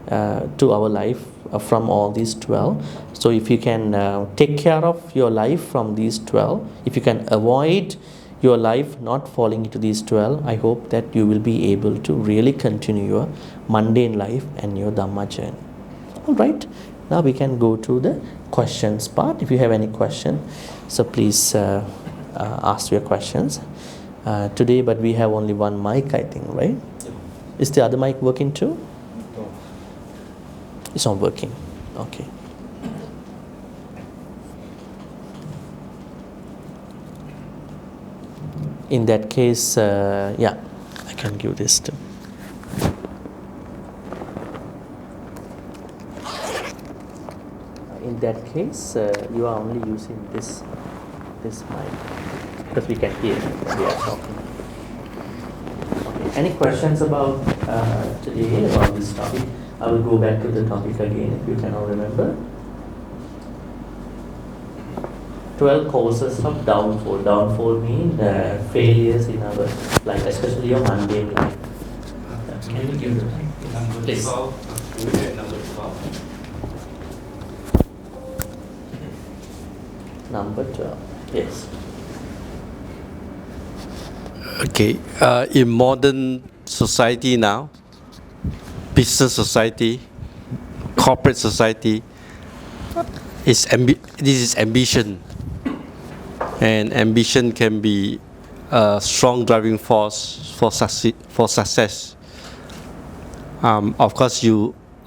to our life from all these 12. So if you can take care of your life from these 12, if you can avoid your life not falling into these 12, I hope that you will be able to really continue your mundane life and your Dhamma journey. Alright, Now we can go to the questions part. If you have any question, so please ask your questions today. But we have only one mic, I think, right? Is the other mic working too? No. It's not working. Okay. In that case, yeah, I can give this too. In that case, you are only using this mic because we can hear we are talking. Okay. Any questions about today about this topic? I will go back to the topic again if you cannot remember. 12 causes of downfall. Downfall means failures in our life, especially your mundane life. Can you give the Number please? 12. We get number 12. Number 12. Yes. Okay, in modern society now, business society, corporate society, this is ambition. And ambition can be a strong driving force for success. Of course,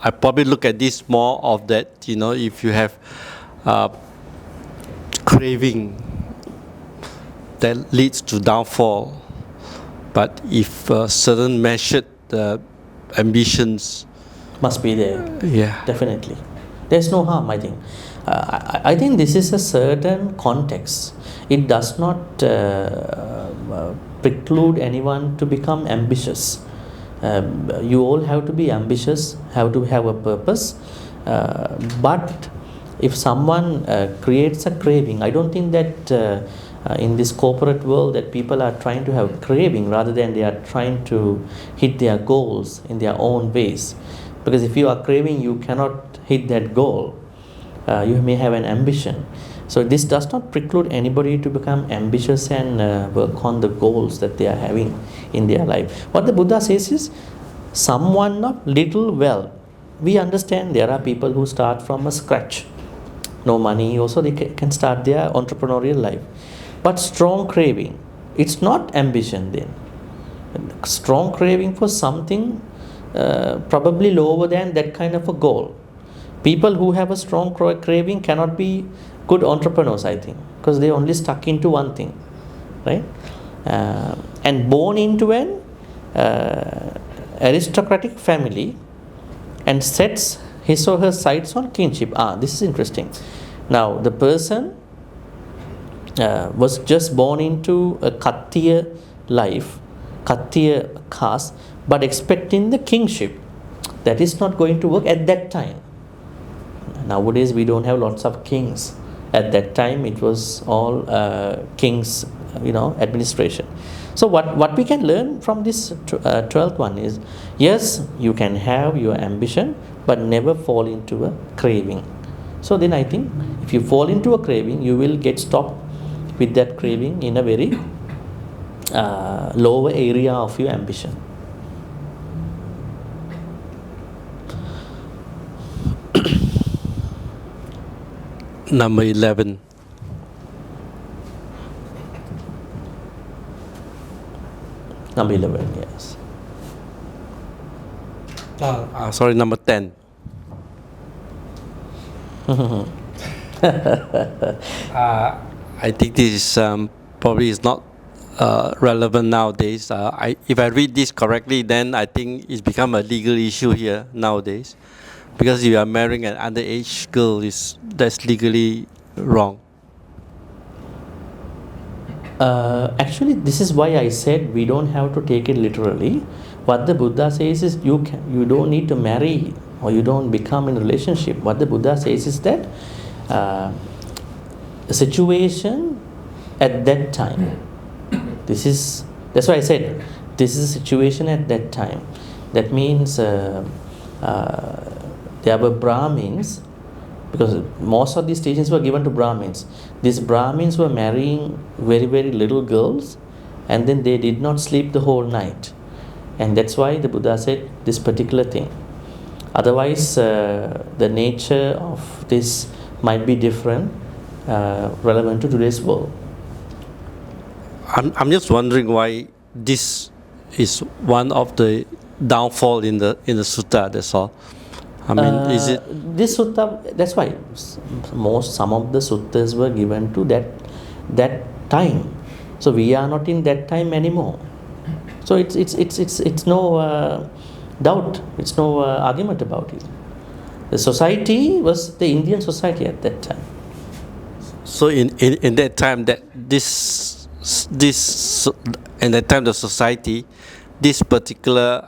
I probably look at this more of that, if you have craving that leads to downfall. But if certain measured ambitions Must be there. Yeah. Definitely. There's no harm, I think. I think this is a certain context. It does not preclude anyone to become ambitious. You all have to be ambitious, have to have a purpose. But if someone creates a craving, I don't think that in this corporate world that people are trying to have craving rather than they are trying to hit their goals in their own ways. Because if you are craving, you cannot hit that goal. You may have an ambition. So this does not preclude anybody to become ambitious and work on the goals that they are having in their life. What the Buddha says is, someone of little wealth. We understand there are people who start from a scratch. No money, also they can start their entrepreneurial life. But strong craving, it's not ambition then. Strong craving for something probably lower than that kind of a goal. People who have a strong craving cannot be good entrepreneurs, I think, because they only stuck into one thing, right? And born into an aristocratic family and sets his or her sights on kinship. This is interesting. Now, the person was just born into a Kshatriya life, Kshatriya caste, but expecting the kingship. That is not going to work at that time. Nowadays, we don't have lots of kings. At that time, it was all kings, administration. So what we can learn from this 12th one is, yes, you can have your ambition, but never fall into a craving. So then I think if you fall into a craving, you will get stopped with that craving in a very lower area of your ambition. Number 11. Number 11, yes. Sorry, number 10. I think this is probably is not relevant nowadays. If I read this correctly, then I think it's become a legal issue here nowadays, because you are marrying an underage girl, that's legally wrong. Actually, this is why I said we don't have to take it literally. What the Buddha says is you don't need to marry or you don't become in a relationship. What the Buddha says is that the situation at that time, that's why I said this is a situation at that time. That means there were Brahmins, because most of these teachings were given to Brahmins. These Brahmins were marrying very, very little girls, and then they did not sleep the whole night. And that's why the Buddha said this particular thing. Otherwise, the nature of this might be different, relevant to today's world. I'm just wondering why this is one of the downfall in the sutta. That's all. I mean, is it? This sutta? That's why some of the suttas were given to that time. So we are not in that time anymore. So it's no doubt. It's no argument about it. The society was the Indian society at that time. So in that time, that this in that time, the society, this particular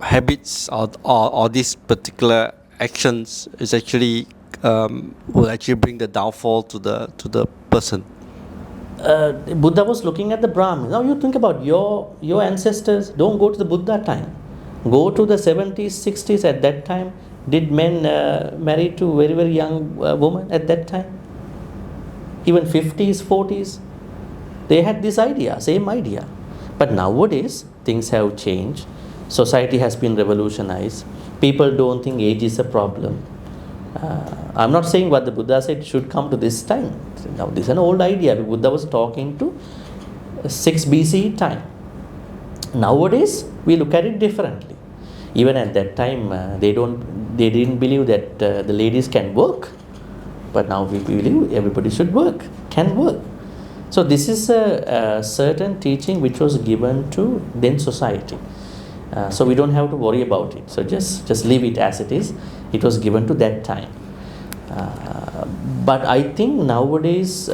habits or these particular actions is actually will actually bring the downfall to the person. Buddha was looking at the Brahmins. Now you think about your ancestors. Don't go to the Buddha time. Go to the 70s, 60s. At that time, did men marry to very, very young women at that time? Even 50s, 40s. They had this idea, same idea. But nowadays, things have changed. Society has been revolutionized. People don't think age is a problem. I'm not saying what the Buddha said should come to this time. Now, this is an old idea. Buddha was talking to 6 BC time. Nowadays, we look at it differently. Even at that time, they didn't believe that the ladies can work. But now we believe everybody should work, can work. So this is a certain teaching which was given to then society. So we don't have to worry about it. So just leave it as it is. It was given to that time. But I think nowadays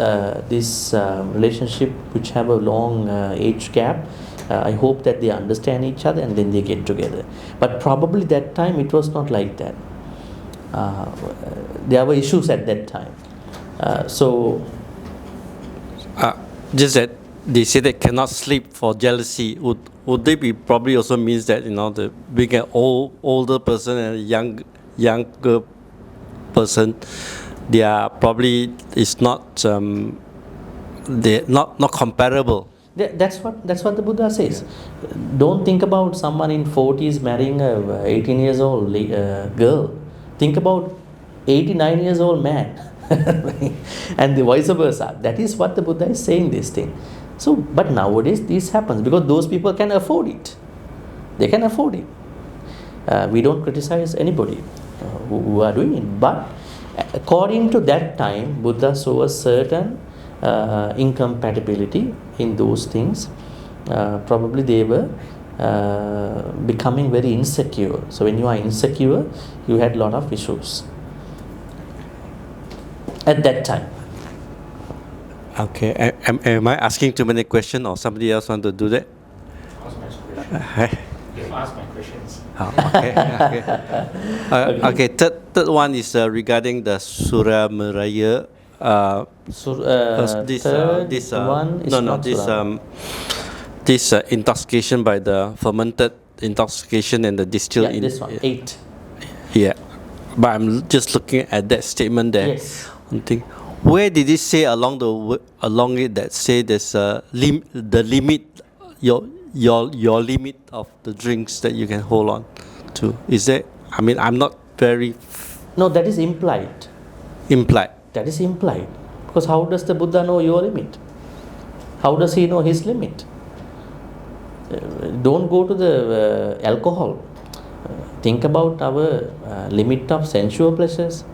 this relationship which have a long age gap, I hope that they understand each other and then they get together. But probably that time it was not like that. There were issues at that time. Just that they say they cannot sleep for jealousy. Would they be probably also means that the being an older person and a younger person, they are probably is not they're not comparable. That's what the Buddha says. Don't think about someone in 40s marrying a 18 years old girl. Think about 89 years old man. And the vice versa. That is what the Buddha is saying, this thing. So, but nowadays this happens because those people can afford it. They can afford it. We don't criticize anybody who are doing it. But according to that time, Buddha saw a certain incompatibility in those things. Probably they were becoming very insecure. So when you are insecure, you had a lot of issues at that time. Okay, am I asking too many questions, or somebody else want to do that? Ask my question. You ask my questions. Okay. Third one is regarding the Surya Meraya. This intoxication by the fermented intoxication and the distilled. Yeah, this one 8. Yeah, but I'm just looking at that statement there. Yes. One thing. Where did it say along it that say there's the limit, your limit of the drinks that you can hold on to? Is that? I mean, I'm not very. No, that is implied. Implied. That is implied. Because how does the Buddha know your limit? How does he know his limit? Don't go to the alcohol. Think about our limit of sensual pleasures.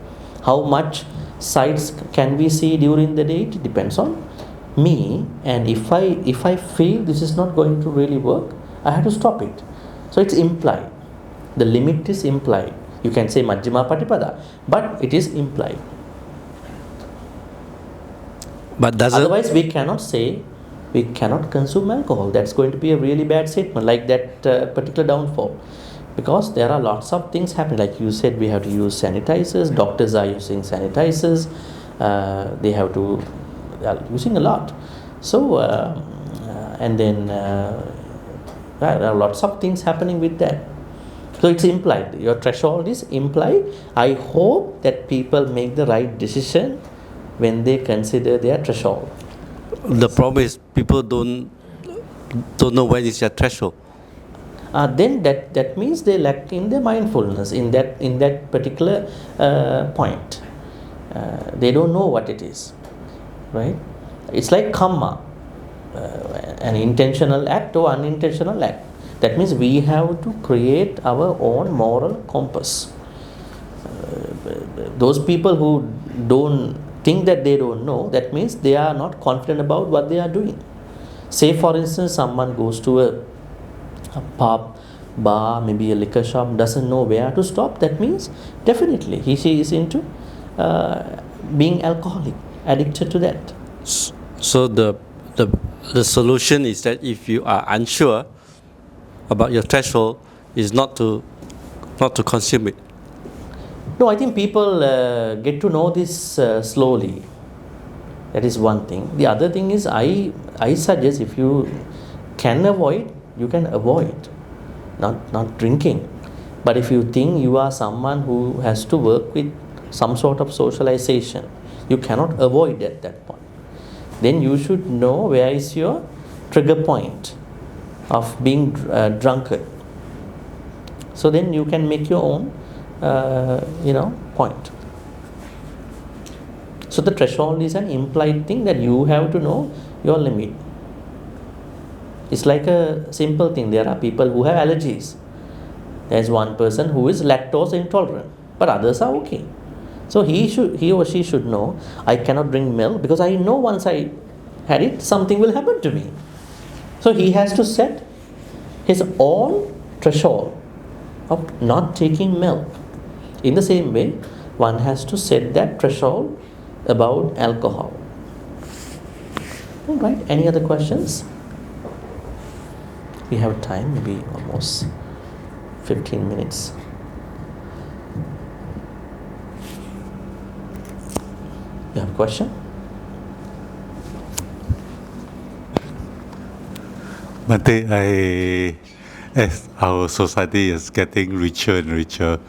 How much sights can we see during the day? It depends on me. And if I feel this is not going to really work, I have to stop it. So it's implied. The limit is implied. You can say Majjhima Patipada, but it is implied. But otherwise we cannot say we cannot consume alcohol. That's going to be a really bad statement, like that particular downfall. Because there are lots of things happening. Like you said, we have to use sanitizers. Doctors are using sanitizers. They are using a lot. So, and then there are lots of things happening with that. So it's implied. Your threshold is implied. I hope that people make the right decision when they consider their threshold. The problem is people don't know when is your threshold. then that means they lack in their mindfulness in that particular point. They don't know what it is, right? It's like karma, an intentional act or unintentional act. That means we have to create our own moral compass. Those people who don't think that they don't know, that means they are not confident about what they are doing. Say for instance, someone goes to a pub, bar, maybe a liquor shop, doesn't know where to stop. That means definitely she is into being alcoholic, addicted to that. So the solution is that if you are unsure about your threshold, is not to consume it. No, I think people get to know this slowly. That is one thing. The other thing is I suggest if you can avoid, you can avoid, not drinking. But if you think you are someone who has to work with some sort of socialization, you cannot avoid at that point. Then you should know where is your trigger point of being drunkard. So then you can make your own point. So the threshold is an implied thing that you have to know your limit. It's like a simple thing. There are people who have allergies. There's one person who is lactose intolerant, but others are okay. So he or she should know, I cannot drink milk because I know once I had it, something will happen to me. So he has to set his own threshold of not taking milk. In the same way, one has to set that threshold about alcohol. All right, any other questions? We have time, maybe almost 15 minutes. You have a question? Bhante, as our society is getting richer and richer,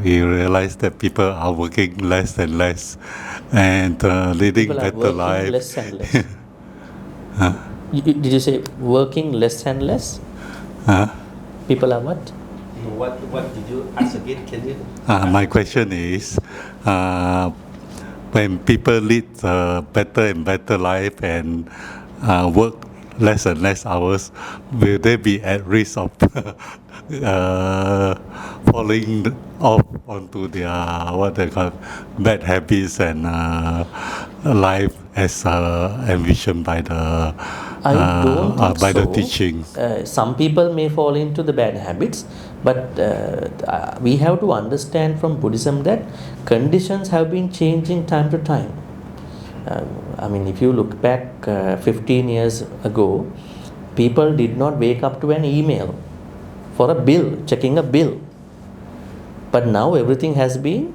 we realize that people are working less and less and leading People are better working life. less and less. Did you say working less and less? People are what? What did you ask again? Can you? My question is, when people lead a better and better life and work less and less hours, will they be at risk of falling off onto their what they call bad habits and life as envisioned by the I don't think by the so. teaching? Some people may fall into the bad habits, but we have to understand from Buddhism that conditions have been changing time to time. I mean, if you look back 15 years ago, people did not wake up to an email for a bill, checking a bill. But now everything has been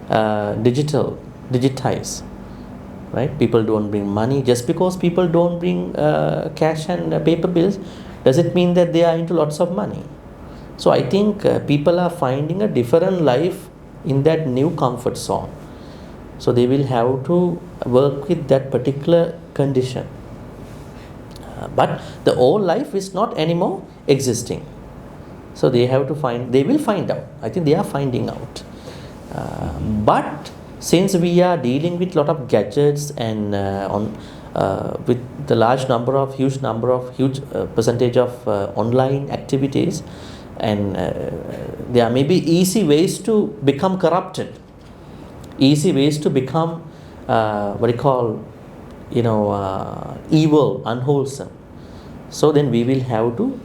digitized. Right? People don't bring money. Just because people don't bring cash and paper bills, does it mean that they are into lots of money? So I think people are finding a different life in that new comfort zone. So they will have to work with that particular condition. But the old life is not anymore existing. So they have to they will find out. I think they are finding out. But since we are dealing with a lot of gadgets and with the huge percentage of online activities, and there may be easy ways to become corrupted, easy ways to become evil, unwholesome. So then we will have to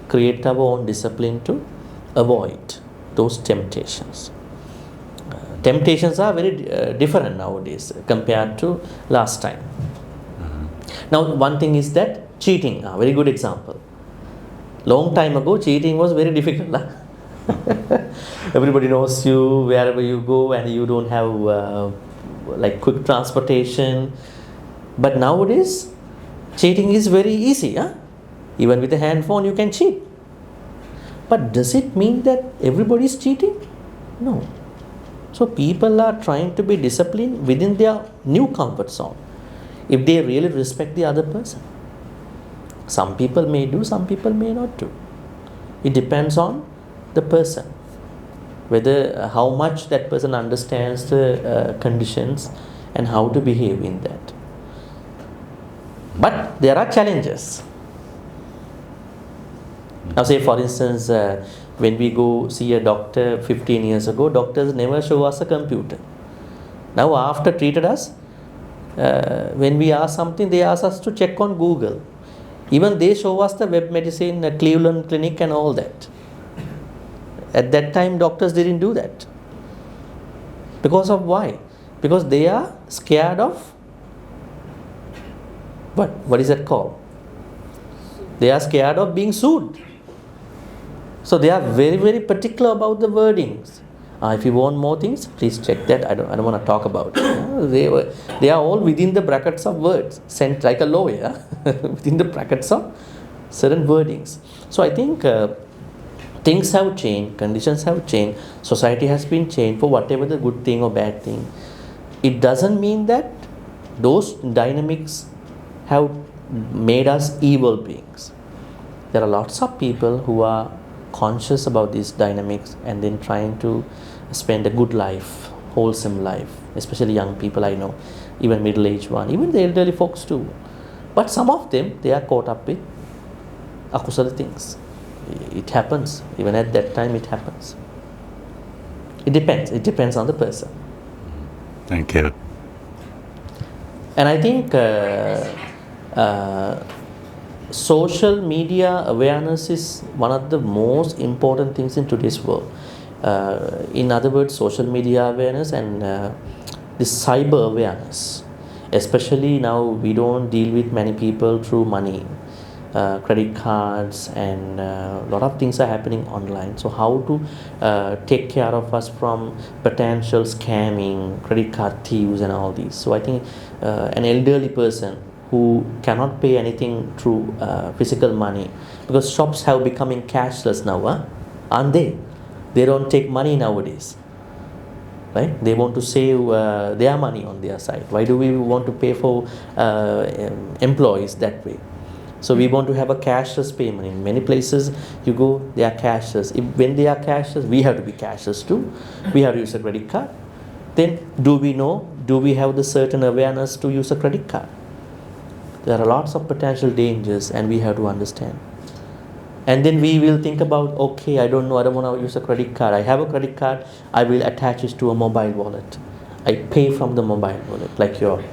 create our own discipline to avoid those temptations. Temptations are very different nowadays compared to last time. Now, one thing is that cheating, a very good example. Long time ago, cheating was very difficult. Everybody knows you wherever you go, and you don't have quick transportation. But nowadays, cheating is very easy. Even with a handphone, you can cheat. But does it mean that everybody is cheating? No. So people are trying to be disciplined within their new comfort zone, if they really respect the other person. Some people may do, some people may not do. It depends on the person, whether how much that person understands the conditions and how to behave in that. But there are challenges. Now, say for instance, when we go see a doctor 15 years ago, doctors never show us a computer. Now, after treated us, when we ask something, they ask us to check on Google. Even they show us the web medicine, Cleveland Clinic and all that. At that time, doctors didn't do that. Because of why? Because they are scared of what is that called? They are scared of being sued. So they are very, very particular about the wordings. If you want more things, please check that. I don't want to talk about it. They are all within the brackets of words, sent like a lawyer, within the brackets of certain wordings. So I think things have changed, conditions have changed, society has been changed for whatever the good thing or bad thing. It doesn't mean that those dynamics have made us evil beings. There are lots of people who are conscious about these dynamics and then trying to spend a good life, wholesome life, especially young people I know, even middle-aged one, even the elderly folks too. But some of them, they are caught up with akusala things. It happens, even at that time it happens. It depends on the person. Thank you. And I think social media awareness is one of the most important things in today's world. In other words, social media awareness and this cyber awareness. Especially now, we don't deal with many people through money, credit cards, and a lot of things are happening online. So how to take care of us from potential scamming, credit card thieves and all these. So I think an elderly person who cannot pay anything through physical money, because shops have becoming cashless now, aren't they? They don't take money nowadays, right? They want to save their money on their side. Why do we want to pay for employees that way? So we want to have a cashless payment. In many places you go, they are cashless. When they are cashless, we have to be cashless too. We have to use a credit card. Then do we have the certain awareness to use a credit card? There are lots of potential dangers and we have to understand. And then we will think about, okay, I don't want to use a credit card. I have a credit card, I will attach it to a mobile wallet. I pay from the mobile wallet, like your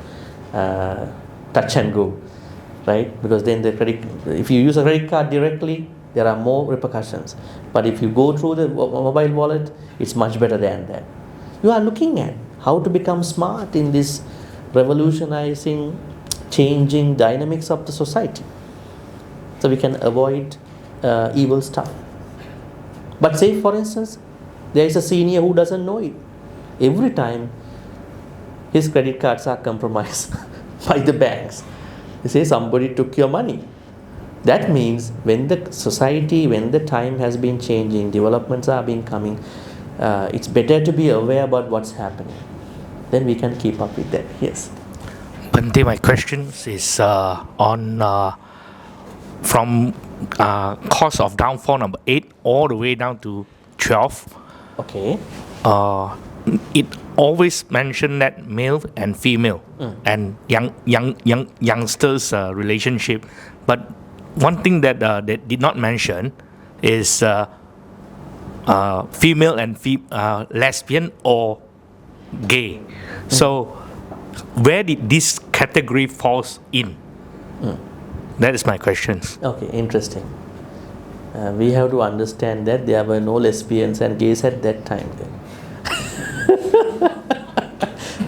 touch and go, right? Because then if you use a credit card directly, there are more repercussions. But if you go through the mobile wallet, it's much better than that. You are looking at how to become smart in this revolutionizing, changing dynamics of the society, so we can avoid evil stuff. But say for instance, there is a senior who doesn't know it. Every time his credit cards are compromised by the banks, they say somebody took your money. That means when the society, when the time has been changing, developments are being coming, it's better to be aware about what's happening. Then we can keep up with that. Yes. Bhante, my question is on from cause of downfall number 8 all the way down to 12. Okay. It always mentioned that male and female and youngsters relationship, but one thing that they did not mention is female and lesbian or gay. So where did this category falls in? That is my question. Okay, interesting. We have to understand that there were no lesbians and gays at that time.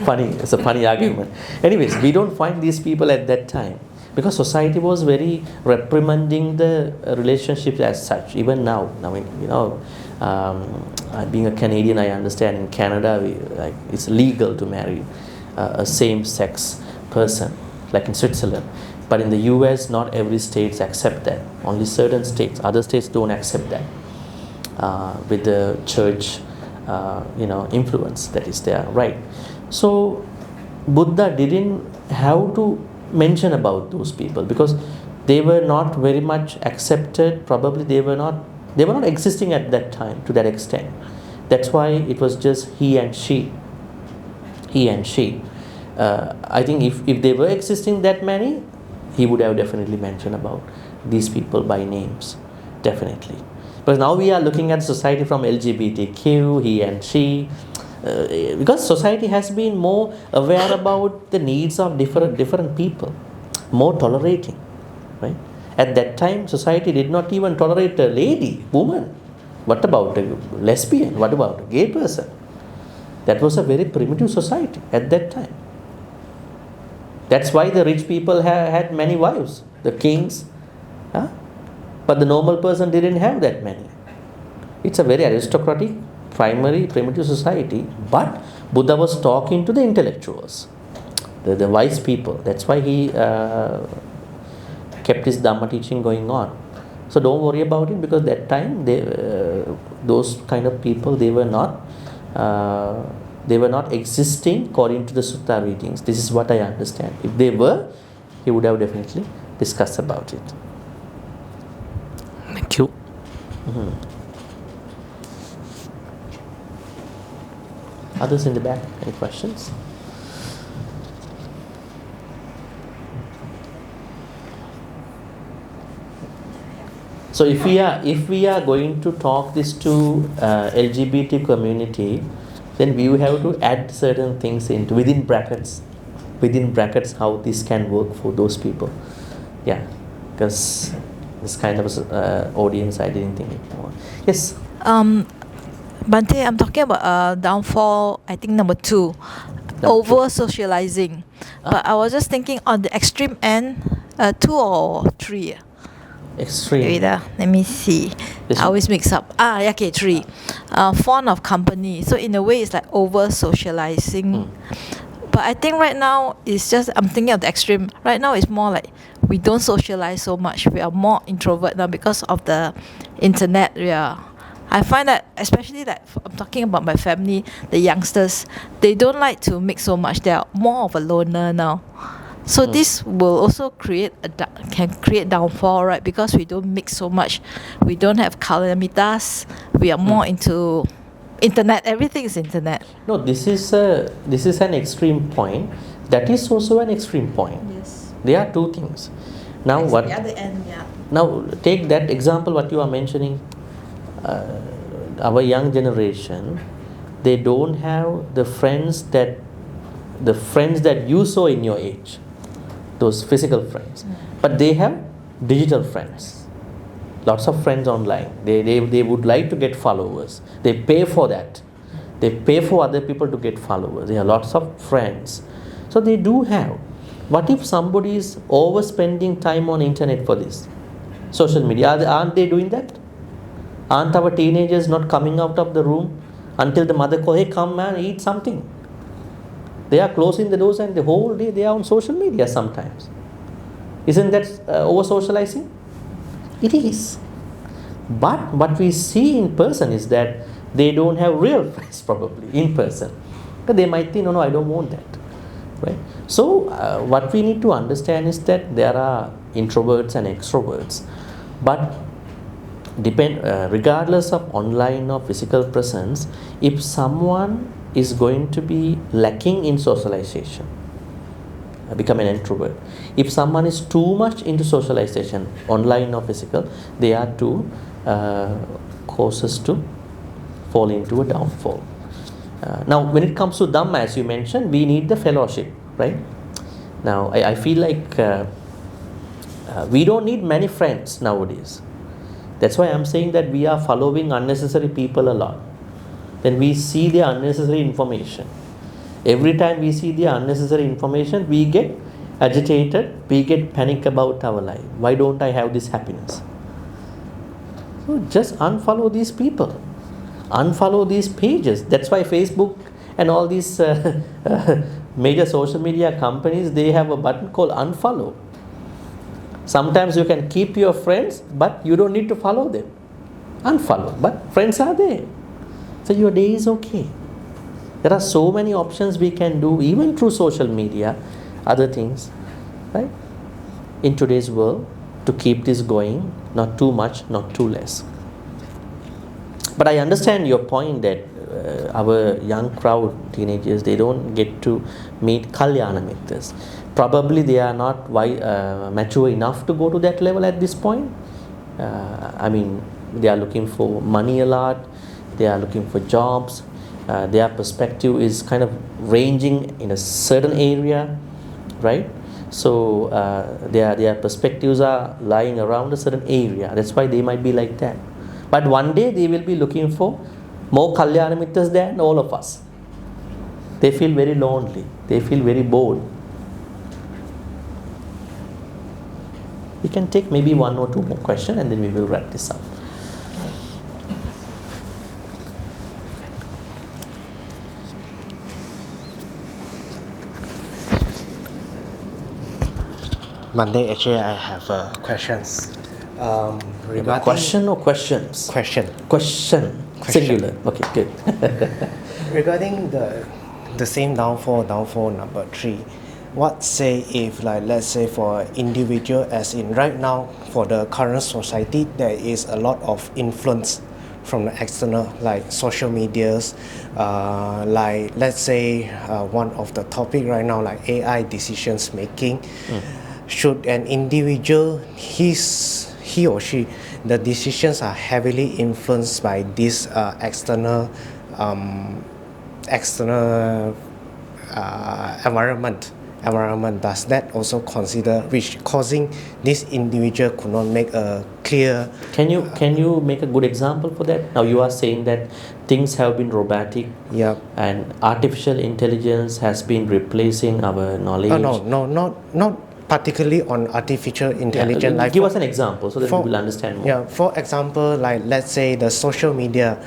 Funny, it's a funny argument. Anyways, we don't find these people at that time because society was very reprimanding the relationships as such. Even now, being a Canadian, I understand in Canada, it's legal to marry a same-sex person, like in Switzerland. But in the US, not every state accept that. Only certain states. Other states don't accept that. With the church, influence that is there, right? So Buddha didn't have to mention about those people because they were not very much accepted. Probably they were not They were not existing at that time to that extent. That's why it was just he and she. He and she. I think if they were existing that many, he would have definitely mentioned about these people by names. Definitely. But now we are looking at society from LGBTQ, he and she. Because society has been more aware about the needs of different people, more tolerating, right? At that time, society did not even tolerate a lady, woman. What about a lesbian? What about a gay person? That was a very primitive society at that time. That's why the rich people had many wives, the kings, but the normal person didn't have that many. It's a very aristocratic, primary, primitive society, but Buddha was talking to the intellectuals, the wise people. That's why he kept his Dhamma teaching going on. So don't worry about it, because that time those kind of people, they were not existing according to the Sutta readings. This is what I understand. If they were, he would have definitely discussed about it. Thank you. Others in the back, any questions? So if we are going to talk this to LGBT community, then we have to add certain things into within brackets how this can work for those people. Yeah, because this kind of audience, I didn't think it more. Yes. Bhante, I'm talking about downfall, I think number 2, over socializing. But I was just thinking on the extreme end, 2 or 3. Extreme. Wait, let me see. I always mix up. Okay, 3. Fond of company. So in a way, it's like over socializing. But I think right now it's just, I'm thinking of the extreme. Right now it's more like we don't socialize so much. We are more introvert now because of the internet. I find that, especially that I'm talking about my family, the youngsters, they don't like to mix so much. They are more of a loner now. So this will also can create downfall, right? Because we don't mix so much. We don't have kalamitas. We are more into internet. Everything is internet. No, this is an extreme point. That is also an extreme point. Yes. There are two things. Now That's the other end, Now take that example what you are mentioning. Our young generation, they don't have the friends that you saw in your age, those physical friends, but they have digital friends, lots of friends online. They would like to get followers. They pay for that. They pay for other people to get followers. They have lots of friends, so they do have. What if somebody is overspending time on internet for this social media? Aren't they doing that? Aren't our teenagers not coming out of the room until the mother calls, hey, come man, eat something? They are closing the doors and the whole day they are on social media sometimes. Isn't that over socializing? It is. But what we see in person is that they don't have real friends probably in person. But they might think, no, I don't want that. Right? So what we need to understand is that there are introverts and extroverts. But regardless of online or physical presence, if someone is going to be lacking in socialization, become an introvert. If someone is too much into socialization, online or physical, they are two causes to fall into a downfall. Now when it comes to Dhamma, as you mentioned, we need the fellowship, right? Now I feel like we don't need many friends nowadays. That's why I'm saying that we are following unnecessary people a lot. Then we see the unnecessary information. Every time we see the unnecessary information, we get agitated, we get panic about our life. Why don't I have this happiness? So just unfollow these people. Unfollow these pages. That's why Facebook and all these major social media companies, they have a button called unfollow. Sometimes you can keep your friends, but you don't need to follow them. Unfollow, but friends are there. So your day is okay. There are so many options we can do, even through social media, other things, right? In today's world, to keep this going, not too much, not too less. But I understand your point that our young crowd, teenagers, they don't get to meet Kalyana Mitras. Probably they are not mature enough to go to that level at this point. I mean, they are looking for money a lot, they are looking for jobs, their perspective is kind of ranging in a certain area, right? So their perspectives are lying around a certain area. That's why they might be like that. But one day they will be looking for more Kalyana Mitras than all of us. They feel very lonely. They feel very bored. We can take maybe one or two more questions and then we will wrap this up. Monday, actually, I have questions. Regarding Question or questions? Question. Question. Singular. Okay, good. Regarding the same downfall number 3, what say if, like, let's say for individual, as in right now for the current society, there is a lot of influence from the external, like social medias, like let's say one of the topic right now, like AI decisions making. Should an individual, he or she, the decisions are heavily influenced by this external environment, does that also consider which causing this individual could not make a clear. Can you make a good example for that? Now you are saying that things have been robotic, and artificial intelligence has been replacing our knowledge. Not particularly on artificial intelligence. Like give us an example so that we will understand more. Yeah, for example, like let's say the social media,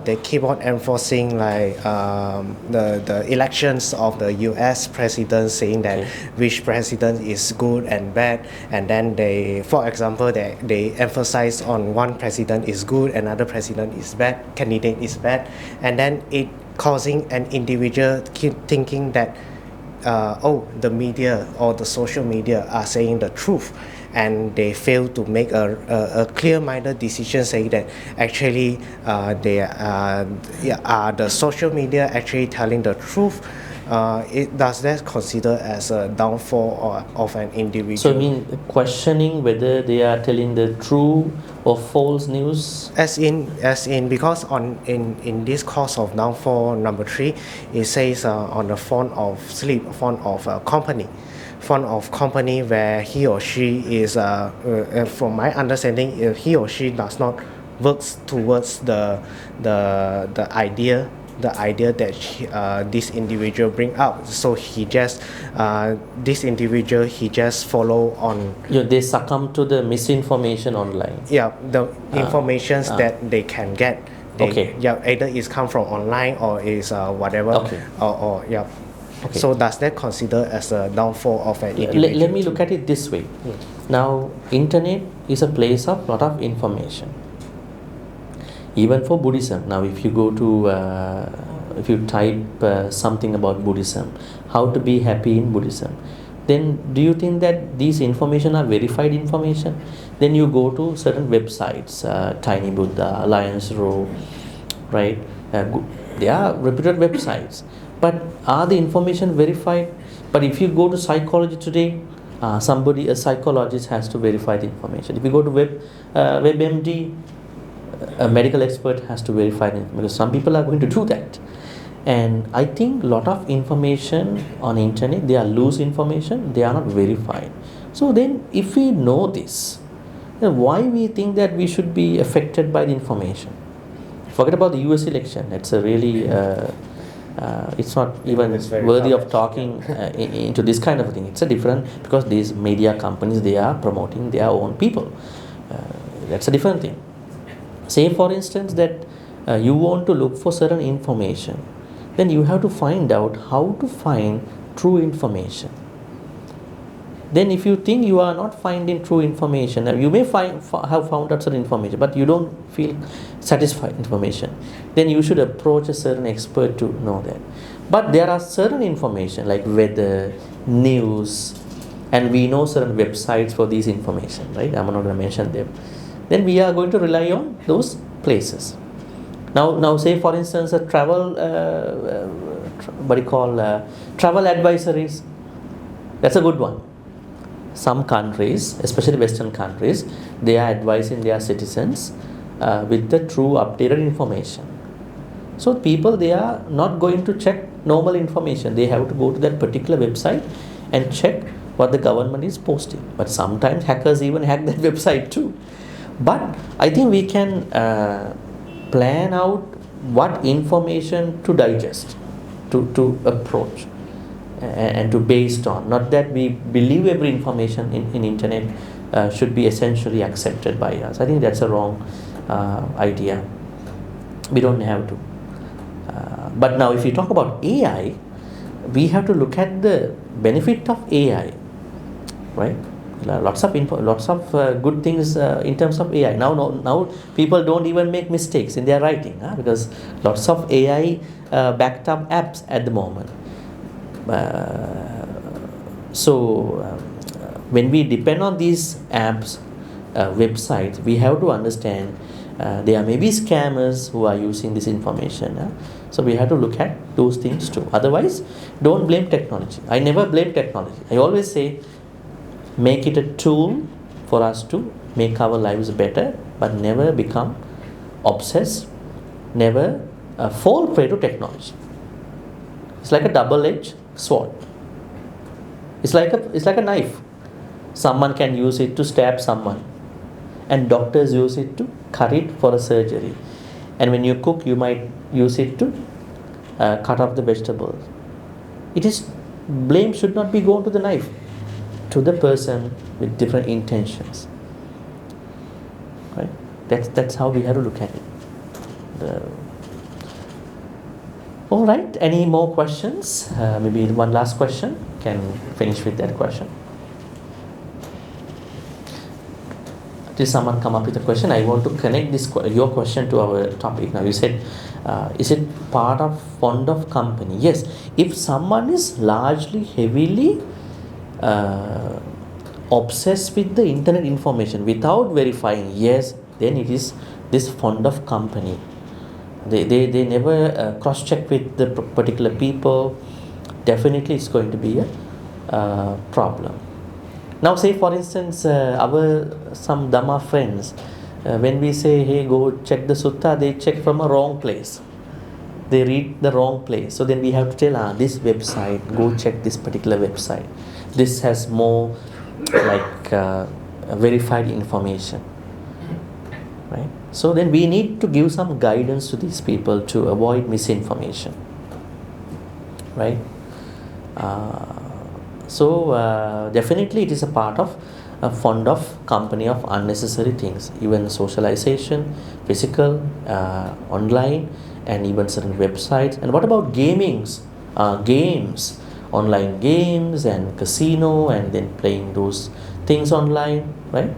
they keep on enforcing like the elections of the US president, saying that which president is good and bad, and then they, for example, they emphasize on one president is good, another president is bad, candidate is bad, and then it causing an individual keep thinking that the media or the social media are saying the truth, and they fail to make a clear-minded decision saying that actually the social media actually telling the truth. Does that consider as a downfall of an individual? So I mean questioning whether they are telling the true or false news? As in because in this course of downfall number 3, it says on the font of company where he or she is from my understanding, if he or she does not works towards the idea that this individual bring out, so he just follow on. They succumb to the misinformation online. The informations that they can get. Either it's come from online or is whatever. Okay. So does that consider as a downfall of an individual? Let me look at it this way. Now, internet is a place of lot of information. Even for Buddhism, now if you go to, if you type something about Buddhism, how to be happy in Buddhism, then do you think that these information are verified information? Then you go to certain websites, Tiny Buddha, Alliance Row, right? They are reputed websites. But are the information verified? But if you go to psychology today, a psychologist has to verify the information. If you go to WebMD, a medical expert has to verify it, because some people are going to do that. And I think a lot of information on internet, they are loose information, they are not verified. So then if we know this, then why we think that we should be affected by the information? Forget about the US election. It's a really it's not even worthy of talking into this kind of thing. It's a different, because these media companies, they are promoting their own people. That's a different thing. Say for instance that you want to look for certain information, then you have to find out how to find true information. Then if you think you are not finding true information, you may have found out certain information, but you don't feel satisfied information, then you should approach a certain expert to know that. But there are certain information like weather, news, and we know certain websites for these information, right? I'm not going to mention them. Then we are going to rely on those places. Now say for instance a travel, travel advisories. That's a good one. Some countries, especially Western countries, they are advising their citizens with the true updated information. So people, they are not going to check normal information. They have to go to that particular website and check what the government is posting. But sometimes hackers even hack that website too. But I think we can plan out what information to digest, to approach, and to based on. Not that we believe every information in internet should be essentially accepted by us. I think that's a wrong idea. We don't have to. But now if you talk about AI, we have to look at the benefit of AI, right? Lots of good things in terms of AI. Now people don't even make mistakes in their writing, because lots of AI backed up apps at the moment. When we depend on these apps, websites, we have to understand there may be scammers who are using this information. So we have to look at those things too. Otherwise, don't blame technology. I never blame technology. I always say, make it a tool for us to make our lives better, but never become obsessed, never fall prey to technology. It's like a double-edged sword. It's like a knife. Someone can use it to stab someone, and doctors use it to cut it for a surgery. And when you cook, you might use it to cut off the vegetables. Blame should not be going to the knife, to the person with different intentions. Right? That's how we have to look at it. All right. Any more questions? Maybe one last question. Can finish with that question. Did someone come up with a question? I want to connect your question to our topic. Now you said, is it part of fond of company? Yes. If someone is largely, heavily obsessed with the internet information without verifying, yes, then it is this fond of company. They never cross-check with the particular people. Definitely it's going to be a problem. Now say for instance some Dhamma friends, when we say, hey, go check the Sutta, they check from a wrong place. They read the wrong place. So then we have to tell, this website, go check this particular website. This has more like verified information. Right? So then we need to give some guidance to these people to avoid misinformation. Right? Definitely it is a part of a fond of company of unnecessary things, even socialization, physical, online, and even certain websites. And what about games, online games and casino, and then playing those things online, right?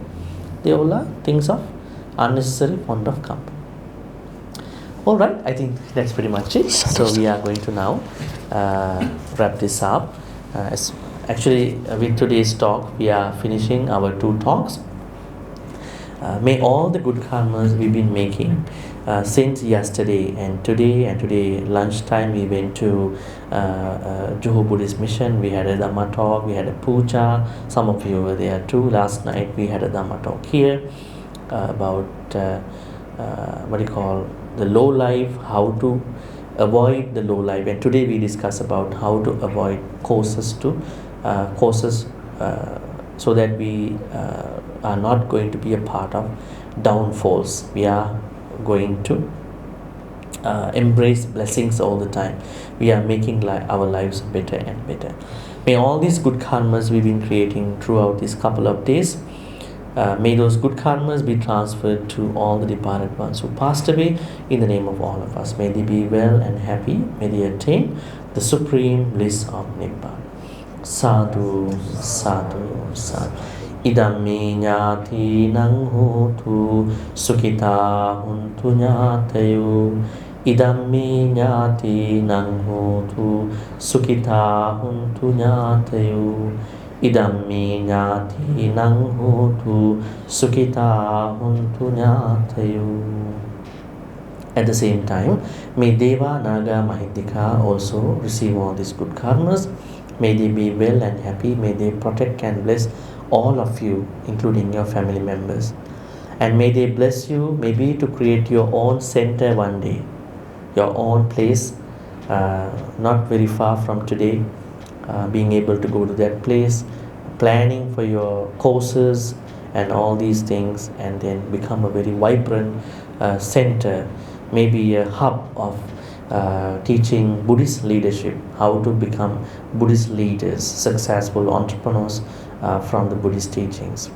They all are things of unnecessary fond of company. All right, I think that's pretty much it. So we are going to now wrap this up. Actually, with today's talk, we are finishing our 2 talks. May all the good karmas we've been making since yesterday and today lunchtime, we went to Johor Buddhist Mission. We had a Dhamma talk, we had a puja. Some of you were there too. Last night we had a Dhamma talk here about the low life, how to avoid the low life. And today we discuss about how to avoid causes so that we are not going to be a part of downfalls. We are going to embrace blessings all the time. We are making our lives better and better. May all these good karmas we've been creating throughout these couple of days, may those good karmas be transferred to all the departed ones who passed away in the name of all of us. May they be well and happy. May they attain the supreme bliss of Nibbana. Sadhu, sadhu, sadhu. Idammi ñāti naṁ hotu sukhita huntu ñātayo. Idammi ñāti naṁ hotu sukhita huntu ñātayo. Idammi ñāti naṁ hotu sukhita huntu ñātayo. At the same time, may Deva, Naga, Mahitika also receive all these good karmas. May they be well and happy. May they protect and bless all of you, including your family members. And may they bless you maybe to create your own center one day, your own place, not very far from today, being able to go to that place, planning for your courses and all these things, and then become a very vibrant center, maybe a hub of teaching Buddhist leadership, how to become Buddhist leaders, successful entrepreneurs from the Buddhist teachings.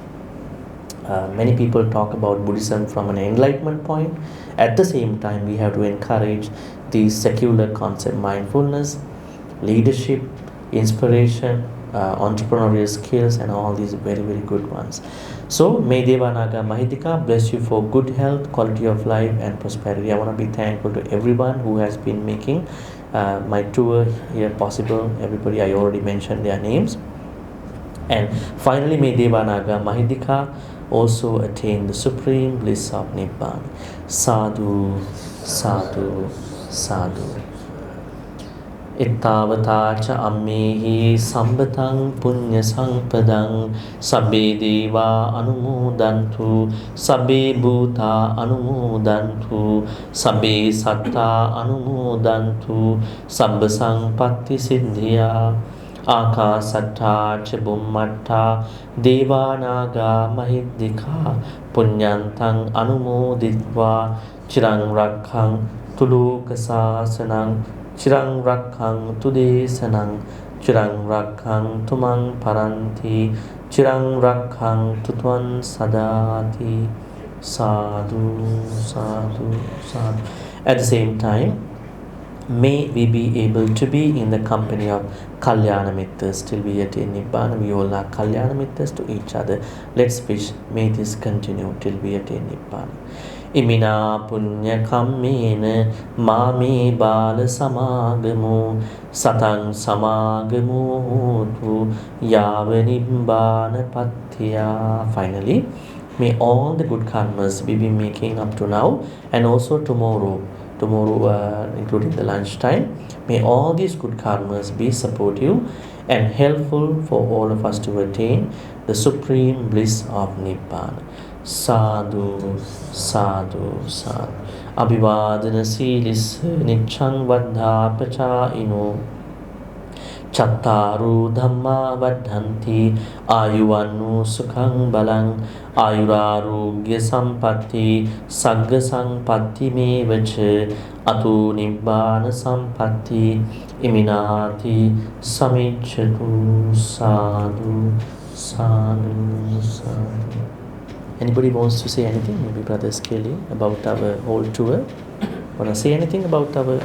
Many people talk about Buddhism from an enlightenment point. At the same time, we have to encourage the secular concept, mindfulness, leadership, inspiration, entrepreneurial skills, and all these very, very good ones. So, may Devanaga Mahitika bless you for good health, quality of life, and prosperity. I want to be thankful to everyone who has been making my tour here possible. Everybody, I already mentioned their names. And finally, may Devanaga Mahidika also attain the supreme bliss of Nibbana. Sadhu, sadhu, sadhu. Ittavatacha ammehi sambatang punya sampadang sabbe deva anumodantu sabbe bhuta anumodantu sabbe satta anumodantu sabba sampatti siddhya akasatta cha bummatta devanaga mahiddika punyantang anumoditva chirang rakhang tulukasasanang Chirang rakhang tude sanang, chirang rakhang tumang paranti, chirang rakhang tutwan sadati, sadhu, sadhu, sadhu. At the same time, may we be able to be in the company of Kalyana Mittas till we attain Nibbana. We all are Kalyana Mittas to each other. Let's wish, may this continue till we attain Nibbana. Imina punya kammena mami bala samagamu satang samagamu tu yavanibbana patya. Finally, may all the good karmas we be making up to now and also tomorrow, including the lunchtime, may all these good karmas be supportive and helpful for all of us to attain the supreme bliss of Nibbana. Sadhu, sadhu, sadhu. Abhivadana silis nichang vaddha pachaino Chattaru dhamma vaddhanti ayuvannu sukhang balang ayurarogya sampatti sagga sampatti me vache atu nibbana sampatti iminati samicchatu. Sadhu, sadhu, sadhu. Anybody wants to say anything? Maybe Brother Skelly about our whole tour? Want to say anything about our...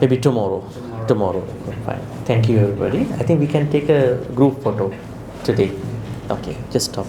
Maybe tomorrow. Tomorrow. Fine. Thank you, everybody. I think we can take a group photo today. Okay, just stop.